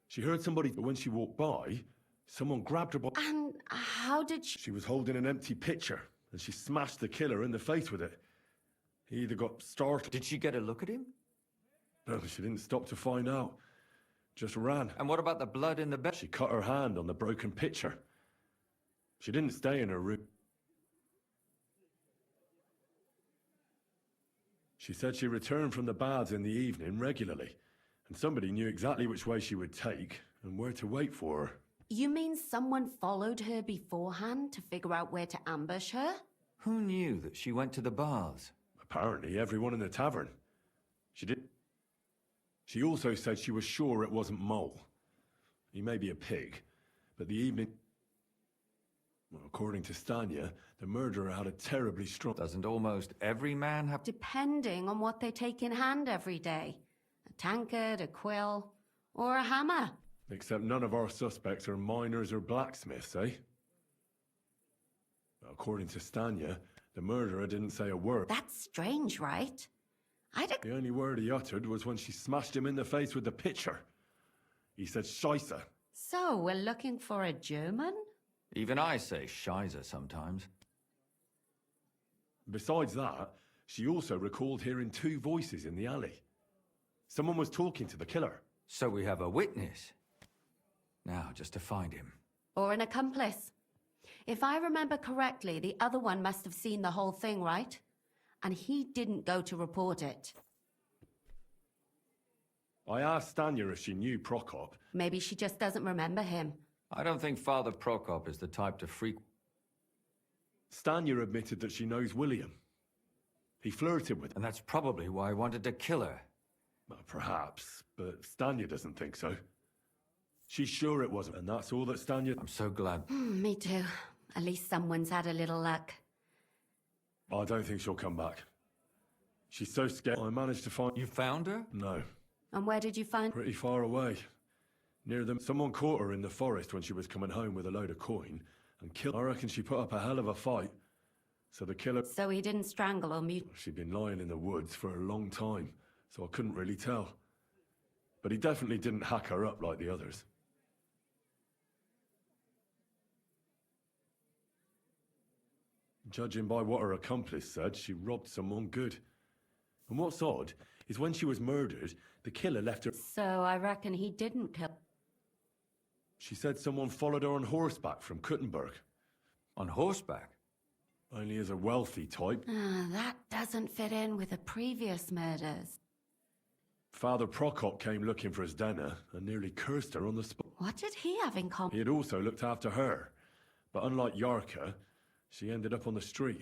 She heard somebody, but when she walked by, someone grabbed her by... And how did she... She was holding an empty pitcher, and she smashed the killer in the face with it. He either got startled... Did she get a look at him? No, she didn't stop to find out. Just ran. And what about the blood in the bed? She cut her hand on the broken pitcher. She didn't stay in her room. She said she returned from the baths in the evening regularly, and somebody knew exactly which way she would take and where to wait for her. You mean someone followed her beforehand to figure out where to ambush her? Who knew that she went to the baths? Apparently everyone in the tavern. She also said she was sure it wasn't Mole. He may be a pig, but the evening... Well, according to Stanya, the murderer had a terribly strong... Doesn't almost every man have... Depending on what they take in hand every day. A tankard, a quill, or a hammer. Except none of our suspects are miners or blacksmiths, eh? According to Stanya, the murderer didn't say a word. That's strange, right? The only word he uttered was when she smashed him in the face with the pitcher. He said Scheisse. So, we're looking for a German? Even I say Scheiße sometimes. Besides that, she also recalled hearing two voices in the alley. Someone was talking to the killer. So we have a witness. Now, just to find him. Or an accomplice. If I remember correctly, the other one must have seen the whole thing, right? And he didn't go to report it. I asked Stanya if she knew Prokop. Maybe she just doesn't remember him. I don't think Father Prokop is the type to freak. Stanya admitted that she knows William. He flirted with her. And that's probably why I wanted to kill her. Well, perhaps, but Stanya doesn't think so. She's sure it wasn't, and that's all that Stanya... I'm so glad. Me too. At least someone's had a little luck. I don't think she'll come back. She's so scared. I managed to find... You found her? No. And where did you find... Pretty far away. Near them. Someone caught her in the forest when she was coming home with a load of coin and killed her. I reckon she put up a hell of a fight. So the killer... So he didn't strangle or mute... She'd been lying in the woods for a long time, so I couldn't really tell. But he definitely didn't hack her up like the others. Judging by what her accomplice said, she robbed someone good. And what's odd is when she was murdered, the killer left her... So I reckon he didn't kill... She said someone followed her on horseback from Kuttenberg. On horseback? Only as a wealthy type. That doesn't fit in with the previous murders. Father Prokop came looking for Zdena and nearly cursed her on the spot. What did he have in common? He had also looked after her. But unlike Yarka, she ended up on the street.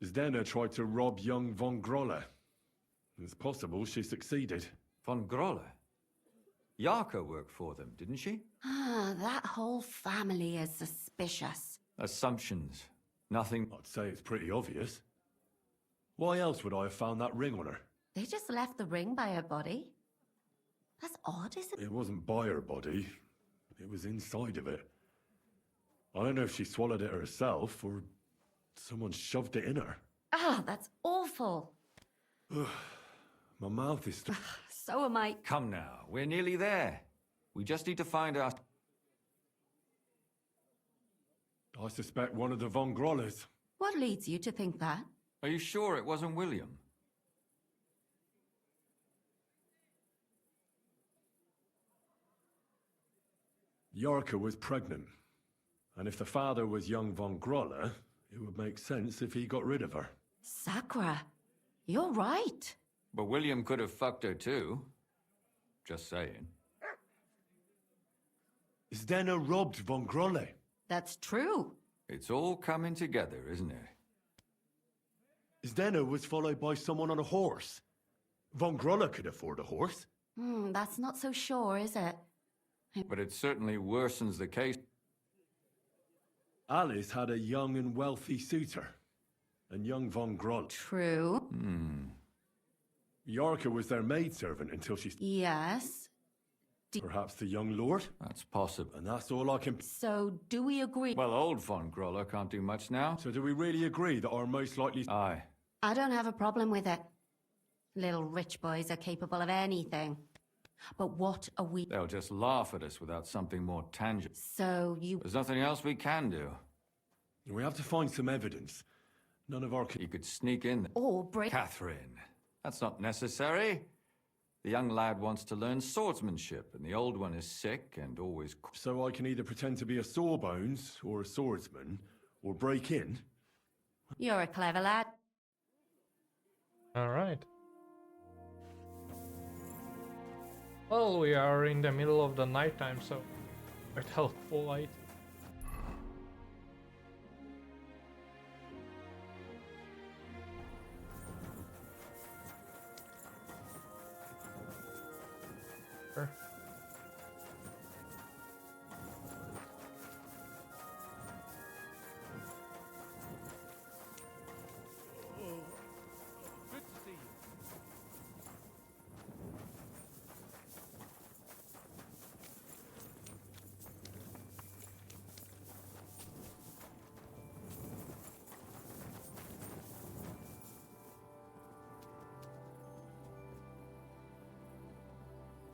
Zdena tried to rob young von Grolle. It's possible she succeeded. Von Grolle? Yarka worked for them, didn't she? That whole family is suspicious. Assumptions. Nothing... I'd say it's pretty obvious. Why else would I have found that ring on her? They just left the ring by her body? That's odd, isn't it? It wasn't by her body. It was inside of it. I don't know if she swallowed it herself or someone shoved it in her. That's awful. My mouth is... So am I. Come now, we're nearly there. We just need to find out... I suspect one of the von Grolles. What leads you to think that? Are you sure it wasn't William? Yarka was pregnant. And if the father was young von Grolle, it would make sense if he got rid of her. Sakura, you're right. But William could have fucked her too. Just saying. Zdena robbed von Grolle. That's true. It's all coming together, isn't it? Zdena was followed by someone on a horse. Von Grolle could afford a horse. That's not so sure, is it? But it certainly worsens the case. Alice had a young and wealthy suitor. And young von Grolle. True. Yarka was their maidservant until she... Yes. Perhaps the young lord? That's possible. And that's all I can... So, do we agree? Well, old von Grolle can't do much now. So do we really agree that our most likely... Aye. I don't have a problem with it. Little rich boys are capable of anything. But what are we... They'll just laugh at us without something more tangible. So you... There's nothing else we can do. We have to find some evidence. None of our... You could sneak in... Or break... Catherine. That's not necessary. The young lad wants to learn swordsmanship, and the old one is sick and always... So I can either pretend to be a sawbones, or a swordsman, or break in? You're a clever lad. Alright. Well, we are in the middle of the nighttime, so quite helpful light. Sure. Good to see you.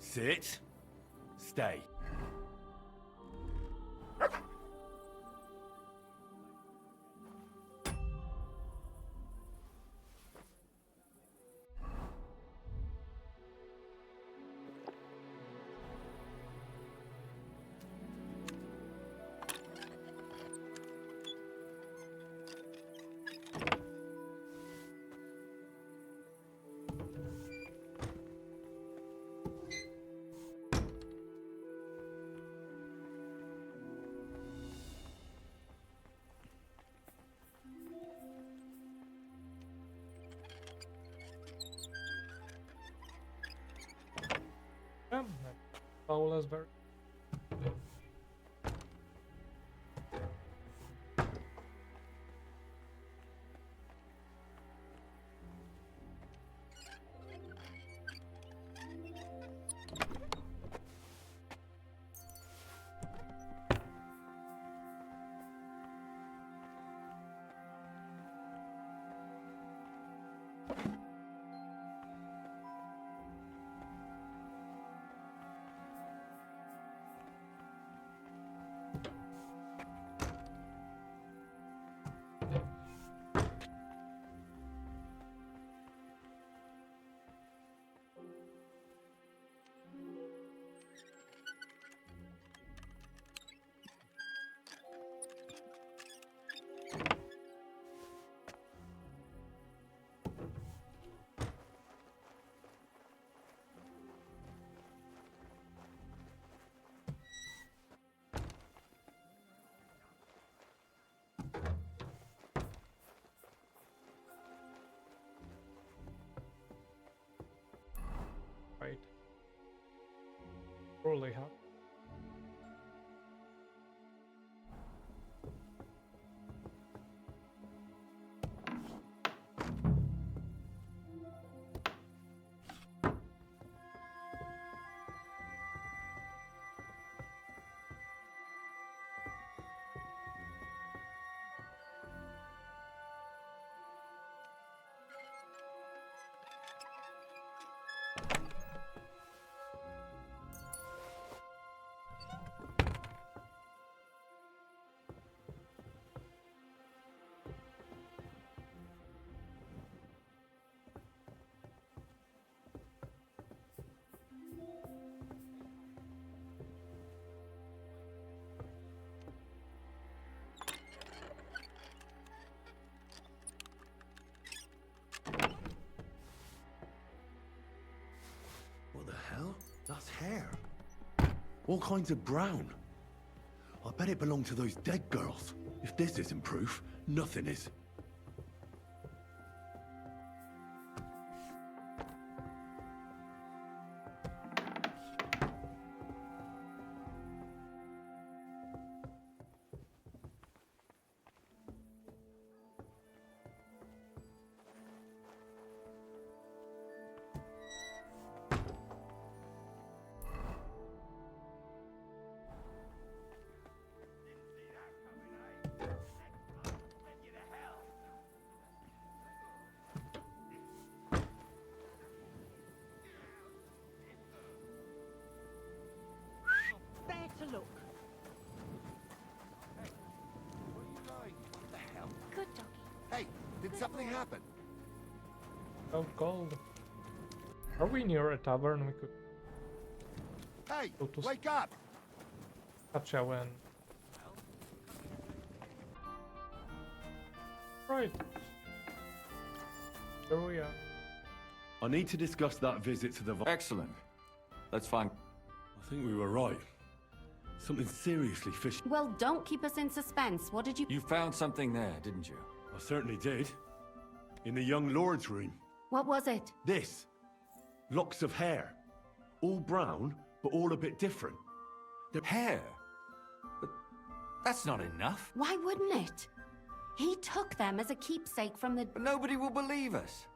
Sit. Stay. Paula's very. Right. Probably have. What the hell? That's hair. All kinds of brown. I bet it belonged to those dead girls. If this isn't proof, nothing is. There to look. Good doggy. Hey, did something happen? So cold. Are we near a tavern? We could Hey, go to wake up! Sachawen. Right. Here we are. I need to discuss that visit to the... Excellent. Let's find... I think we were right. Something seriously fishy. Well, don't keep us in suspense. What did you... You found something there, didn't you? I certainly did. In the young lord's room. What was it? This. Locks of hair. All brown, but all a bit different. Hair? But that's not enough. Why wouldn't it? He took them as a keepsake from the... But nobody will believe us.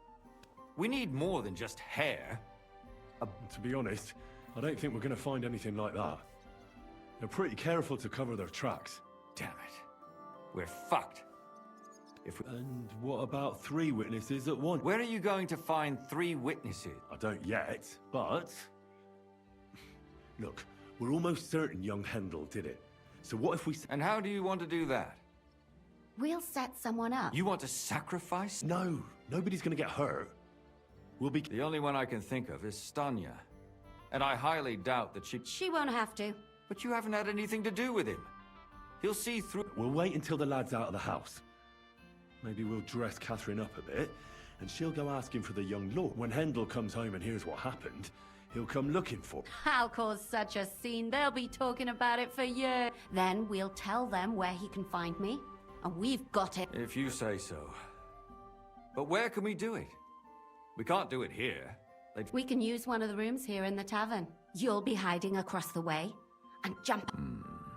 We need more than just hair. To be honest, I don't think we're going to find anything like that. They're pretty careful to cover their tracks. Damn it. We're fucked. If we... And what about 3 witnesses at once? Where are you going to find 3 witnesses? I don't yet, but... Look, we're almost certain young Hendel did it. So what if we... And how do you want to do that? We'll set someone up. You want to sacrifice? No, nobody's gonna get hurt. We'll be... The only one I can think of is Stanya. And I highly doubt that she... She won't have to. But you haven't had anything to do with him. He'll see through... We'll wait until the lad's out of the house. Maybe we'll dress Catherine up a bit, and she'll go asking for the young lord. When Hendel comes home and hears what happened, he'll come looking for... I'll cause such a scene, they'll be talking about it for years. Then we'll tell them where he can find me, and we've got it. If you say so. But where can we do it? We can't do it here. We can use one of the rooms here in the tavern. You'll be hiding across the way, and jump...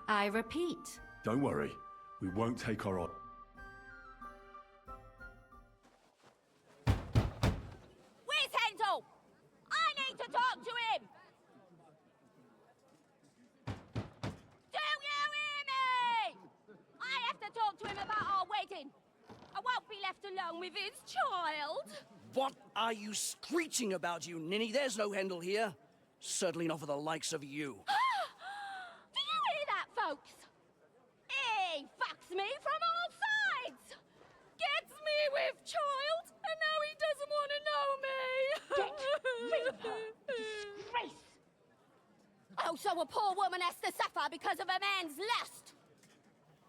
I repeat. Don't worry, we won't take our... Where's Hendel? I need to talk to him! Do you hear me? I have to talk to him about our wedding. I won't be left alone with his child. What are you screeching about, you ninny? There's no Hendel here. Certainly not for the likes of you. Do you hear that, folks? He fucks me from all sides. Gets me with child, and now he doesn't want to know me. Get rid of her. Disgrace. Oh, so a poor woman has to suffer because of a man's lust.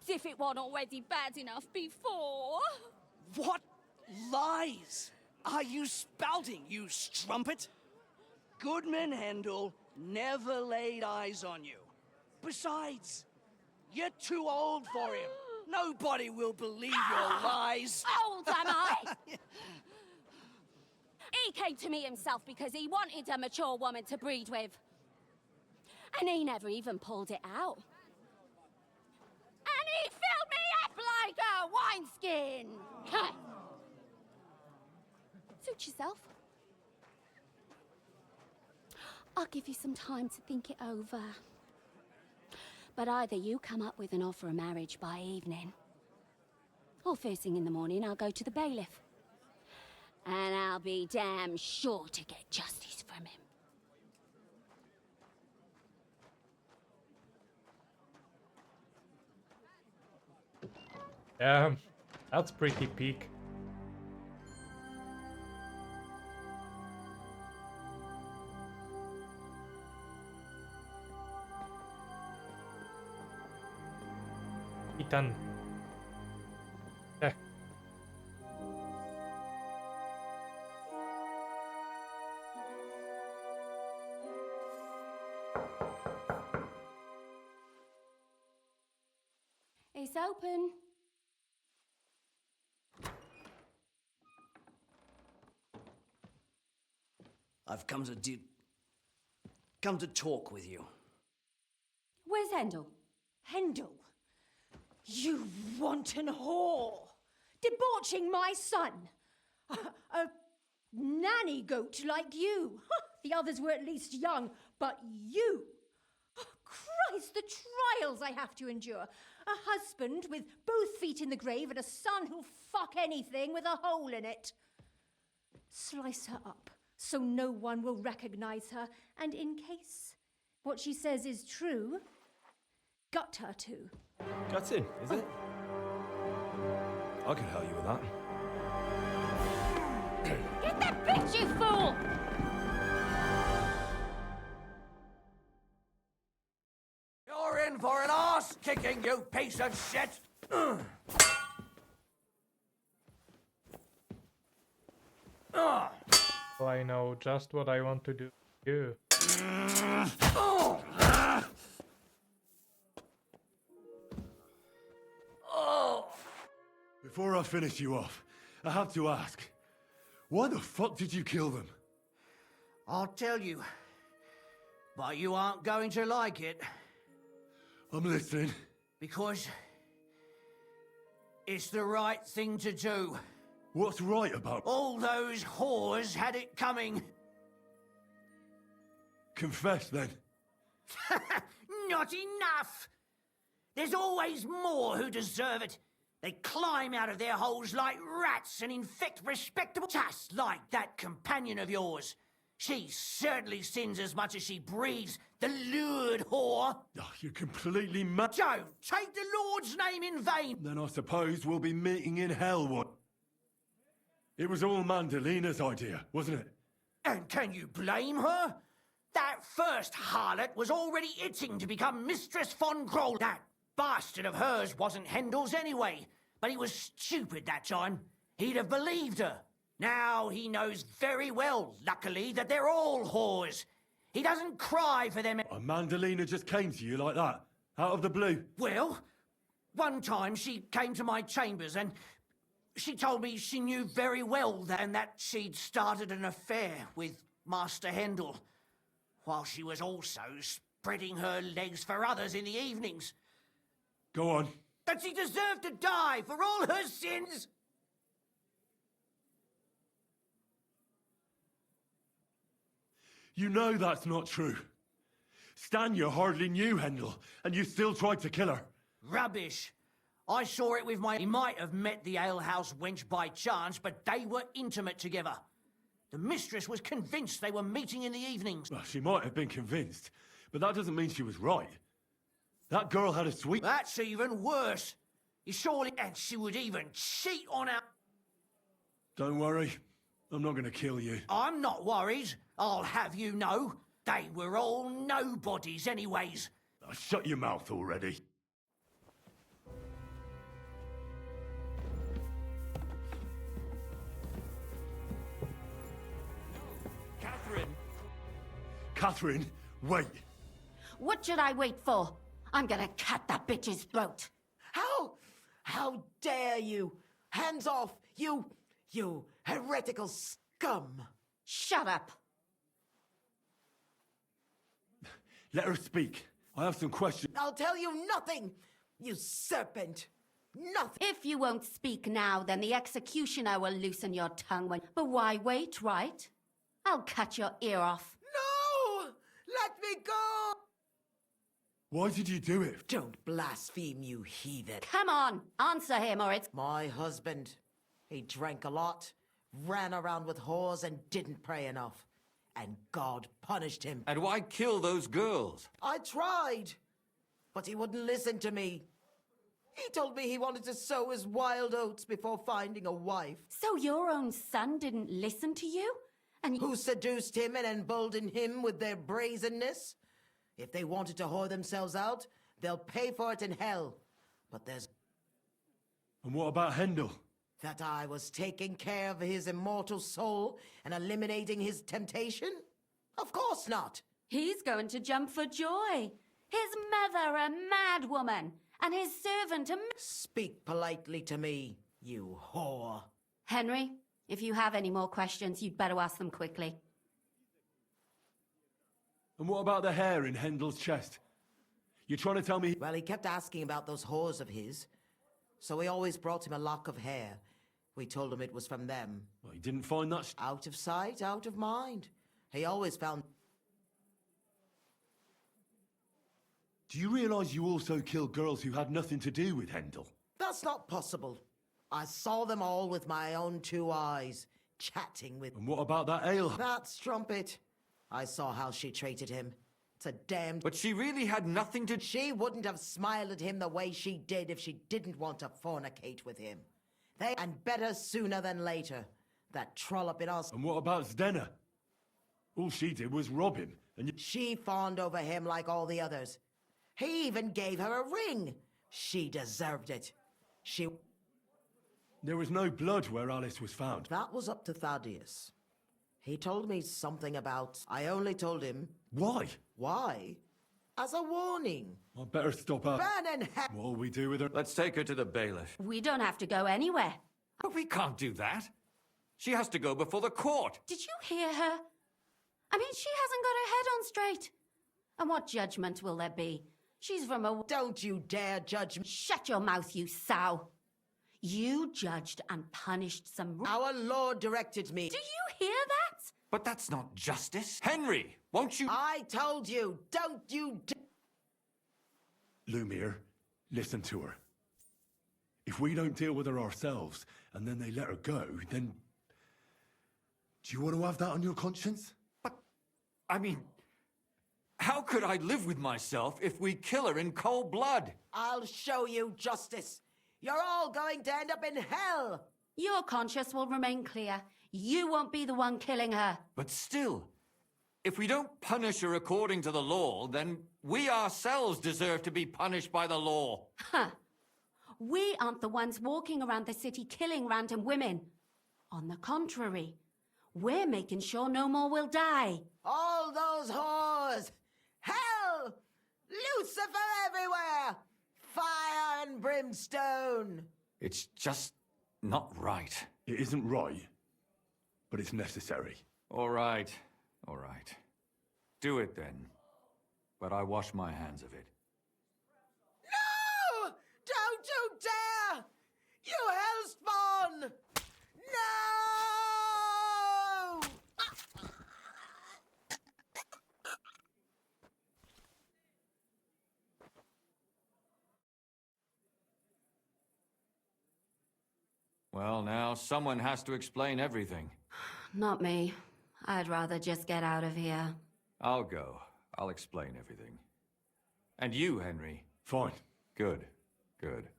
As if it wasn't already bad enough before. What lies are you spouting, you strumpet? Goodman Hendel never laid eyes on you. Besides, you're too old for him. Nobody will believe your lies. Old am I? He came to me himself because he wanted a mature woman to breed with. And he never even pulled it out. And he filled me up like a wineskin. Suit yourself. I'll give you some time to think it over. But either you come up with an offer of marriage by evening, or first thing in the morning I'll go to the bailiff. And I'll be damn sure to get justice from him. That's pretty peak. Ethan. It's open. I've come to talk with you. Where's Hendel? Hendel? You wanton whore! Debauching my son! A nanny goat like you! The others were at least young, but you! Christ, the trials I have to endure! A husband with both feet in the grave and a son who'll fuck anything with a hole in it. Slice her up so no one will recognize her, and in case what she says is true, gut her too. Gutting, is it? I can help you with that. Get that bitch, you fool! You're in for an arse kicking, you piece of shit! So I know just what I want to do. You. Before I finish you off, I have to ask, why the fuck did you kill them? I'll tell you, but you aren't going to like it. I'm listening. Because it's the right thing to do. What's right about... All those whores had it coming. Confess, then. Not enough! There's always more who deserve it. They climb out of their holes like rats and infect respectable... Just like that companion of yours. She certainly sins as much as she breathes, the lured whore. Oh, you're completely mad. Don't take the Lord's name in vain. Then I suppose we'll be meeting in hell, what? It was all Mandalina's idea, wasn't it? And can you blame her? That first harlot was already itching to become Mistress von Groll. That bastard of hers wasn't Hendel's anyway, but he was stupid that time. He'd have believed her. Now he knows very well, luckily, that they're all whores. He doesn't cry for them. Mandalina just came to you like that, out of the blue? Well, one time she came to my chambers and she told me she knew very well that she'd started an affair with Master Hendel, while she was also spreading her legs for others in the evenings. Go on. That she deserved to die for all her sins. You know that's not true. Stanya hardly knew Hendel, and you still tried to kill her. Rubbish. I saw it with my... He might have met the alehouse wench by chance, but they were intimate together. The mistress was convinced they were meeting in the evenings. Well, she might have been convinced, but that doesn't mean she was right. That girl had a sweet... That's even worse. You surely... And she would even cheat on her... Don't worry. I'm not going to kill you. I'm not worried. I'll have you know. They were all nobodies anyways. Shut your mouth already. Catherine, wait. What should I wait for? I'm gonna cut that bitch's throat. How dare you? Hands off, you heretical scum. Shut up. Let her speak. I have some questions. I'll tell you nothing, you serpent. Nothing. If you won't speak now, then the executioner will loosen your tongue when... But why wait, right? I'll cut your ear off. No! Let me go! Why did you do it? Don't blaspheme, you heathen. Come on, answer him or it's... My husband. He drank a lot, ran around with whores, and didn't pray enough. And God punished him. And why kill those girls? I tried, but he wouldn't listen to me. He told me he wanted to sow his wild oats before finding a wife. So your own son didn't listen to you? And who seduced him and emboldened him with their brazenness? If they wanted to whore themselves out, they'll pay for it in hell. But there's... And what about Hendel? That I was taking care of his immortal soul and eliminating his temptation? Of course not. He's going to jump for joy. His mother a mad woman, and his servant a... Speak politely to me, you whore. Henry, if you have any more questions, you'd better ask them quickly. And what about the hair in Hendel's chest? You trying to tell me... Well, he kept asking about those whores of his. So we always brought him a lock of hair. We told him it was from them. Well, he didn't find that... Out of sight, out of mind. He always found... Do you realise you also killed girls who had nothing to do with Hendel? That's not possible. I saw them all with my own two eyes, chatting with... And what about that ale? That strumpet. I saw how she treated him. It's a damned... But she really had nothing to... She wouldn't have smiled at him the way she did if she didn't want to fornicate with him. And better sooner than later. That trollop in us... And what about Zdenna? All she did was rob him, and... She fawned over him like all the others. He even gave her a ring. She deserved it. She... There was no blood where Alice was found. That was up to Thaddeus. He told me something about... I only told him... Why? Why? As a warning. I better stop her. What'll we do with her? Let's take her to the bailiff. We don't have to go anywhere. But we can't do that. She has to go before the court. Did you hear her? I mean, she hasn't got her head on straight. And what judgment will there be? She's from a... Don't you dare judge me. Shut your mouth, you sow. You judged and punished some... Our Lord directed me. Do you hear that? But that's not justice. Henry, won't you... I told you, don't you... Lumiere, listen to her. If we don't deal with her ourselves, and then they let her go, then... Do you want to have that on your conscience? But I mean, how could I live with myself if we kill her in cold blood? I'll show you justice. You're all going to end up in hell. Your conscience will remain clear. You won't be the one killing her. But still, if we don't punish her according to the law, then we ourselves deserve to be punished by the law. Huh. We aren't the ones walking around the city killing random women. On the contrary, we're making sure no more will die. All those whores! Hell! Lucifer everywhere! Fire and brimstone! It's just not right. It isn't right, but it's necessary. All right, all right. Do it then. But I wash my hands of it. No! Don't you dare! You hellspawn! No! Well, now someone has to explain everything. Not me. I'd rather just get out of here. I'll go. I'll explain everything. And you, Henry? Fine. Good, good.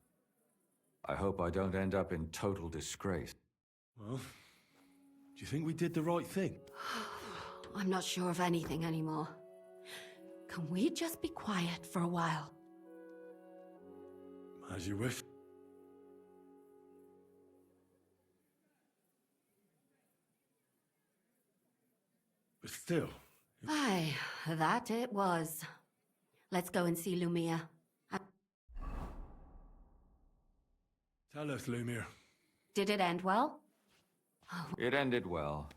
I hope I don't end up in total disgrace. Well, do you think we did the right thing? I'm not sure of anything anymore. Can we just be quiet for a while? As you wish. But still... Aye, that it was. Let's go and see Lumia. Tell us, Lumiere. Did it end well? It ended well,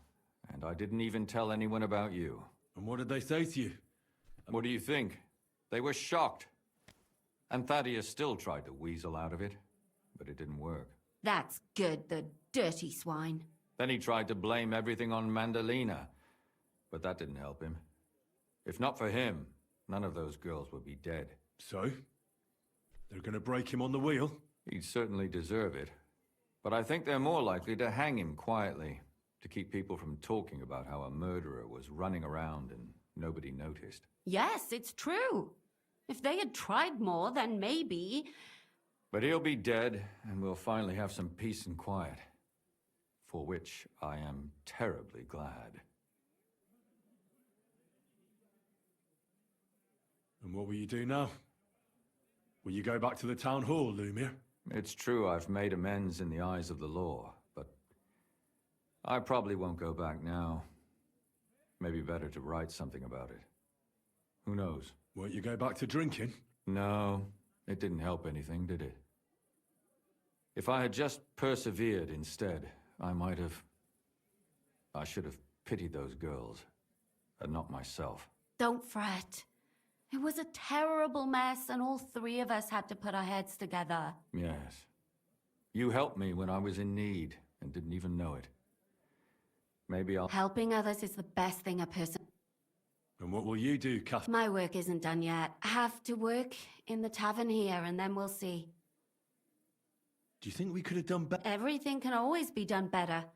and I didn't even tell anyone about you. And what did they say to you? What do you think? They were shocked. And Thaddeus still tried to weasel out of it, but it didn't work. That's good, the dirty swine. Then he tried to blame everything on Mandalina, but that didn't help him. If not for him, none of those girls would be dead. So? They're gonna break him on the wheel? He'd certainly deserve it. But I think they're more likely to hang him quietly, to keep people from talking about how a murderer was running around and nobody noticed. Yes, it's true. If they had tried more, then maybe... But he'll be dead, and we'll finally have some peace and quiet. For which I am terribly glad. And what will you do now? Will you go back to the town hall, Lumiere? It's true I've made amends in the eyes of the law, but I probably won't go back now. Maybe better to write something about it. Who knows? Won't you go back to drinking? No, it didn't help anything, did it? If I had just persevered instead, I should have pitied those girls, and not myself. Don't fret. It was a terrible mess, and all three of us had to put our heads together. Yes. You helped me when I was in need, and didn't even know it. Maybe I'll... Helping others is the best thing a person... And what will you do, Kath? My work isn't done yet. I have to work in the tavern here, and then we'll see. Do you think we could have done better? Everything can always be done better.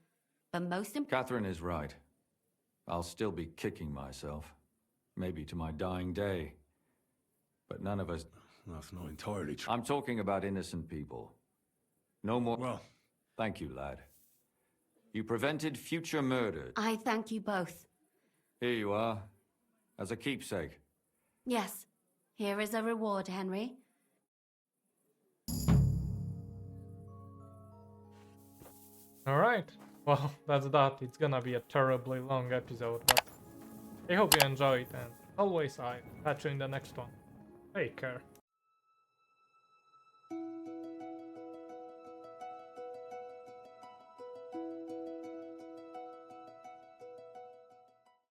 But most important... Catherine is right. I'll still be kicking myself. Maybe to my dying day. But none of us... That's not entirely true. I'm talking about innocent people. No more... Well... Thank you, lad. You prevented future murders. I thank you both. Here you are. As a keepsake. Yes. Here is a reward, Henry. Alright, well, that's that. It's gonna be a terribly long episode, but I hope you enjoyed, and always I'll catch you in the next one. Take care.